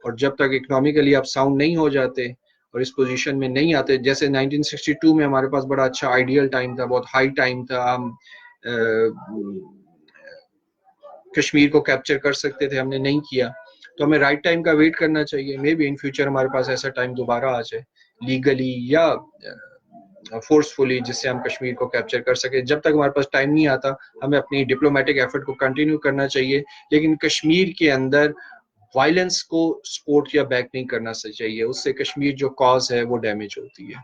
اور جب تک اکنامکلی آپ ساؤنڈ نہیں ہو جاتے اور اس پوزیشن میں نہیں آتے. جیسے 1962 میں ہمارے پاس بڑا اچھا آئیڈیل ٹائم تھا، بہت ہائی ٹائم تھا، ہم کشمیر کو کیپچر کر سکتے تھے، ہم نے نہیں کیا. تو ہمیں رائٹ ٹائم کا ویٹ کرنا چاہیے. مے بی ان فیوچر ہمارے پاس ایسا ٹائم دوبارہ آ جائے لیگلی یا فورسفلی جس سے ہم کشمیر کو کیپچر کر سکیں. جب تک ہمارے پاس ٹائم نہیں آتا ہمیں اپنی ڈپلومیٹک ایفرٹ کو کنٹینیو کرنا چاہیے، لیکن کشمیر کے اندر وائلنس کو سپورٹ یا بیک نہیں کرنا چاہیے. اس سے کشمیر جو کاز ہے وہ ڈیمیج ہوتی ہے.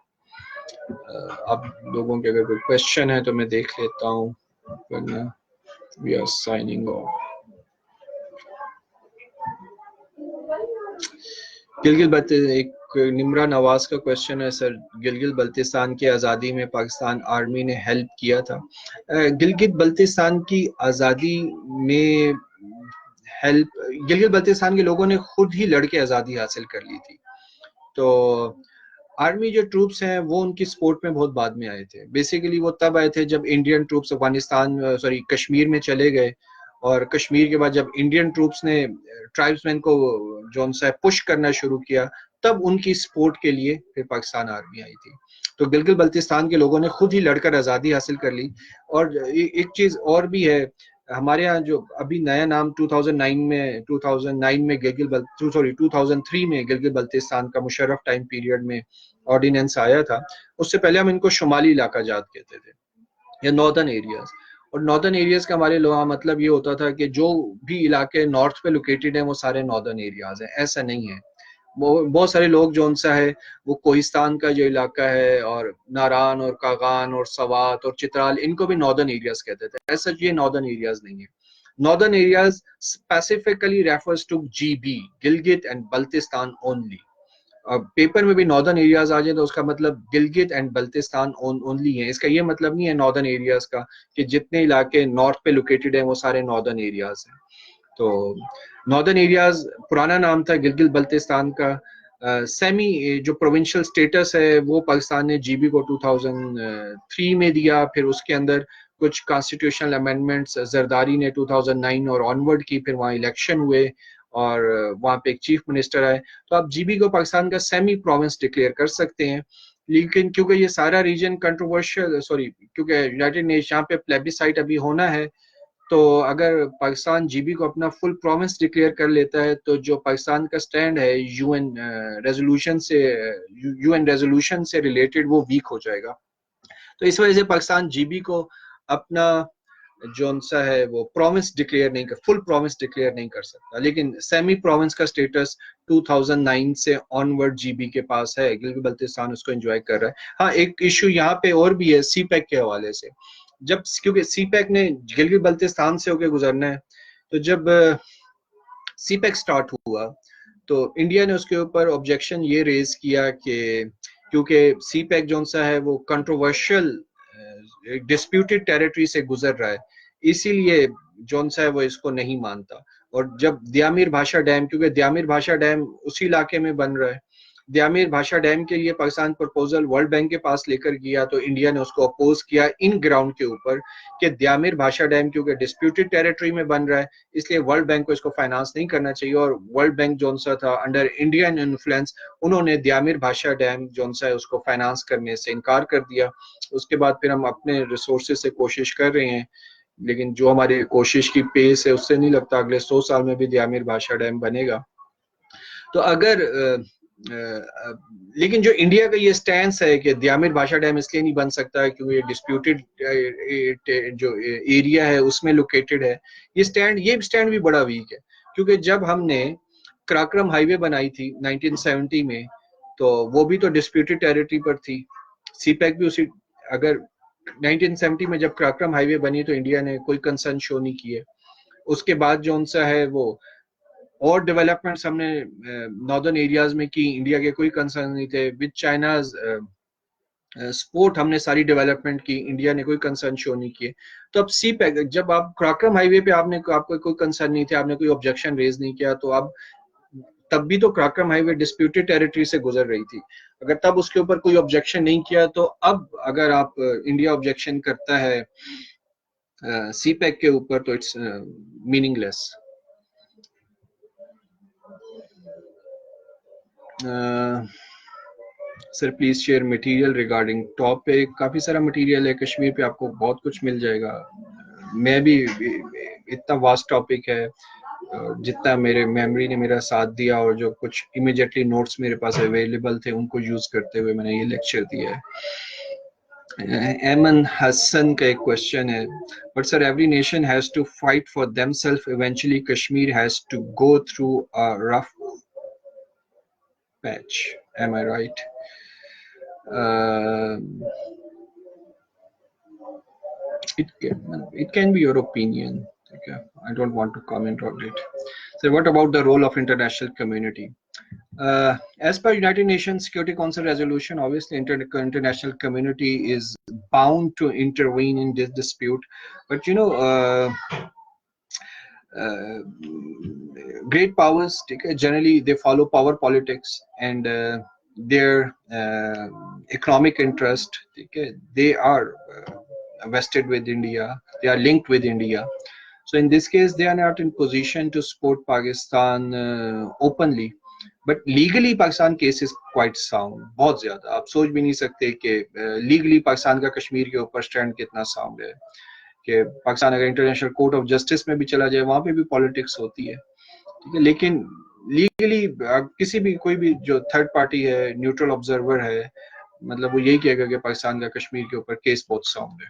اب لوگوں کے اگر کوئی کوشچن ہے تو میں دیکھ لیتا ہوں، ورنہ وی آر سائننگ آف. ایک نمرا نواز کا کوشچن ہے، سر گلگت بلتستان کی آزادی میں پاکستان آرمی نے ہیلپ کیا تھا؟ گلگت بلتستان کی آزادی میں ہیلپ گلگت بلتستان کے لوگوں نے خود ہی لڑ کے آزادی حاصل کر لی تھی. تو آرمی جو ٹروپس ہیں وہ ان کی سپورٹ میں بہت بعد میں آئے تھے. بیسیکلی وہ تب آئے تھے جب انڈین ٹروپس کشمیر میں چلے گئے، اور کشمیر کے بعد جب انڈین ٹروپس نے ٹرائبس مین کو جو ان سے پش کرنا شروع کیا تب ان کی سپورٹ کے لیے پھر پاکستان آرمی آئی تھی. تو گلگت بلتستان کے لوگوں نے خود ہی لڑ کر آزادی حاصل کر لی. اور ایک چیز اور بھی ہے، ہمارے ہاں جو ابھی نیا نام 2003 میں گلگت بلتستان کا مشرف ٹائم پیریڈ میں آرڈیننس آیا تھا، اس سے پہلے ہم ان کو شمالی علاقہ جات کہتے تھے یا ناردرن ایریاز. اور ناردرن ایریاز کا ہمارے لوگوں مطلب یہ ہوتا تھا کہ جو بھی علاقے نارتھ پہ لوکیٹڈ ہیں وہ سارے ناردرن ایریاز ہیں. ایسا نہیں ہے. بہت سارے لوگ جو ان سا ہے وہ کوہستان کا جو علاقہ ہے اور ناران اور کاغان اور سوات اور چترال ان کو بھی ناردرن ایریاز کہتے تھے. ایسا یہ ناردرن ایریاز نہیں ہے. Northern areas specifically refers to G B, Gilgit and Baltistan only. Paper میں بھی ناردرن ایریاز آ جائے تو اس کا مطلب گلگت اینڈ بلتستان اونلی ہے. اس کا یہ مطلب نہیں ہے ناردرن ایریاز کا کہ جتنے علاقے نارتھ پہ لوکیٹڈ ہیں وہ سارے ناردرن ایریاز ہیں. تو ناردرن ایریاز پرانا نام تھا گلگت بلتستان کا. سیمی جو پروونشل سٹیٹس ہے وہ پاکستان نے جی بی کو 2003 میں دیا. پھر اس کے اندر کچھ کانسٹیٹیوشنل امینڈمنٹس زرداری نے 2009 اور آنورڈ کی. پھر وہاں الیکشن ہوئے اور وہاں پہ ایک چیف منسٹر آئے. تو آپ جی بی کو پاکستان کا سیمی پروونس ڈکلیئر کر سکتے ہیں. لیکن کیونکہ یہ سارا ریجن کنٹروورشل کیونکہ یونائٹڈ نیشن یہاں پہ پلیبیسائٹ ابھی ہونا ہے, تو اگر پاکستان جی بی کو اپنا فل پروونس ڈکلیئر کر لیتا ہے تو جو پاکستان کا سٹینڈ ہے یو این ریزولوشن سے ریلیٹڈ وہ ویک ہو جائے گا. تو اس وجہ سے پاکستان جی بی کو اپنا جو سا ہے وہ پروونس ڈکلیئر نہیں کر فل پروونس ڈکلیئر نہیں کر سکتا. لیکن سیمی پروونس کا سٹیٹس 2009 سے آنورڈ جی بی کے پاس ہے. گلگت بلتستان اس کو انجوائے کر رہا ہے. ہاں ایک ایشو یہاں پہ اور بھی ہے سی پیک کے حوالے سے. جب کیونکہ سی پیک نے گلگت بلتستان سے ہو کے گزرنا ہے, تو جب سی پیک سٹارٹ ہوا تو انڈیا نے اس کے اوپر آبجیکشن یہ ریز کیا کہ کیونکہ سی پیک جو سا ہے وہ کنٹروورشل ڈسپیوٹڈ ٹیریٹری سے گزر رہا ہے, اسی لیے جون سا ہے وہ اس کو نہیں مانتا. اور جب دیامیر بھاشا ڈیم, کیونکہ دیامیر بھاشا ڈیم اسی علاقے میں بن رہا ہے, دیامیر بھاشا ڈیم کے لیے پاکستان پرپوزل ورلڈ بینک کے پاس لے کر گیا تو انڈیا نے اس کو اپوز کیا ان گراؤنڈ کے اوپر کہ دیامیر بھاشا ڈیم کیونکہ ڈسپیوٹڈ ٹیریٹری میں بن رہا ہے اس لیے ورلڈ بینک کو اس کو فائنانس نہیں کرنا چاہیے. اور ورلڈ بینک جون سا تھا انڈر انڈین انفلوئنس, انہوں نے دیامیر بھاشا ڈیم جون سا ہے اس کو فائنانس کرنے سے انکار کر دیا. اس کے بعد پھر ہم اپنے ریسورسز سے کوشش کر رہے ہیں, لیکن جو ہماری کوشش کی پیس ہے اس سے نہیں لگتا اگلے 100 سال میں بھی دیامیر بھاشا ڈیم بنے گا. تو اگر لیکن جو انڈیا کا یہ سٹینس ہے کہ دیامیر بھاشا ڈیم اس لیے نہیں بن سکتا کیونکہ یہ ڈسپیوٹڈ جو ایریا ہے اس میں لوکیٹڈ ہے, یہ سٹینڈ بھی بڑا ویک ہے. کیونکہ جب ہم نے کراکرم ہائی وے بنائی تھی 1970 میں تو وہ بھی تو ڈسپیوٹڈ ٹیریٹری پر تھی. سی پیک بھی اسی, اگر 1970 میں جب کراکرم ہائی وے بنی تو انڈیا نے کوئی کنسرن شو نہیں کیے. اس کے بعد جو سا ہے وہ اور ڈیولپمنٹس ہم نے ناردرن ایریاز میں کی, انڈیا کے کوئی کنسرن نہیں تھے. وتھ چائناز سپورٹ ہم نے ساری ڈیولپمنٹ کی, انڈیا نے کوئی کنسرن شو نہیں کیے. تو اب سی پیک جب آپ کراکرم ہائی وے پہ آپ کو کوئی کنسرن نہیں تھا, آپ نے کوئی آبجیکشن ریز نہیں کیا, تو اب تب بھی تو کراکرم ہائی وے ڈسپیوٹڈ ٹیریٹری سے گزر رہی تھی. اگر تب اس کے اوپر کوئی آبجیکشن نہیں کیا تو اب اگر آپ انڈیا آبجیکشن کرتا ہے سی پیک کے اوپر تو it's meaningless. Sir please share material regarding topic. کافی سارا مٹیریل ہے کشمیر پہ, آپ کو بہت کچھ مل جائے گا. میں بھی اتنا واسٹ ٹاپک ہے, جتنا میرے میموری نے میرا ساتھ دیا اور جو کچھ امیجیٹلی نوٹس میرے پاس اویلیبل تھے ان کو یوز کرتے ہوئے میں نے یہ لیکچر دیا ہے. ایمن حسن کا ایک کوشچن ہے, but sir every nation has to fight for them self, eventually Kashmir has to go through a rough patch. Am I right? It can be your opinion. Okay, I don't want to comment on it. So, what about the role of international community? As per United Nations Security Council resolution, obviously international community is bound to intervene in this dispute. But you know, great powers generally they follow power politics and their economic interest, they are vested with India, they are linked with India. So in this case they are not in position to support Pakistan openly, but legally Pakistan case is quite sound. بہت زیادہ آپ سوچ بھی نہیں سکتے کہ legally Pakistan کا کشمیر کے اوپر سٹینڈ کتنا ساؤنڈ ہے, کہ پاکستان اگر انٹرنیشنل کورٹ آف جسٹس میں بھی چلا جائے وہاں پہ بھی پالیٹکس ہوتی ہے, ٹھیک ہے, لیکن لیگلی کسی بھی کوئی بھی جو تھرڈ پارٹی ہے, نیوٹرل آبزرور ہے, مطلب وہ یہی کہے گا کہ پاکستان کا کشمیر کے اوپر کیس بہت ساؤنڈ ہے.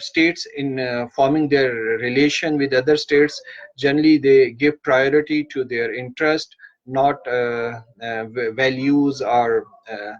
states in forming their relation with other states, generally they give priority to their interest, not values or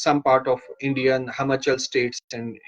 some part of Indian Himachal states and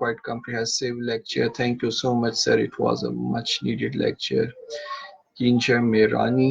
quite comprehensive lecture. Thank you so much sir, it was a much needed lecture. Kincha Mirani,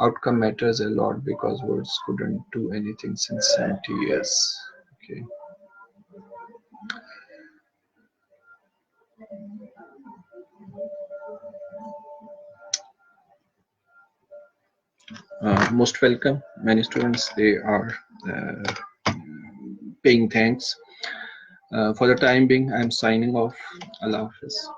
outcome matters a lot because words couldn't do anything since 70 years. Okay. most welcome. Many students, they are paying thanks. For the time being, I'm signing off. Allah Hafiz.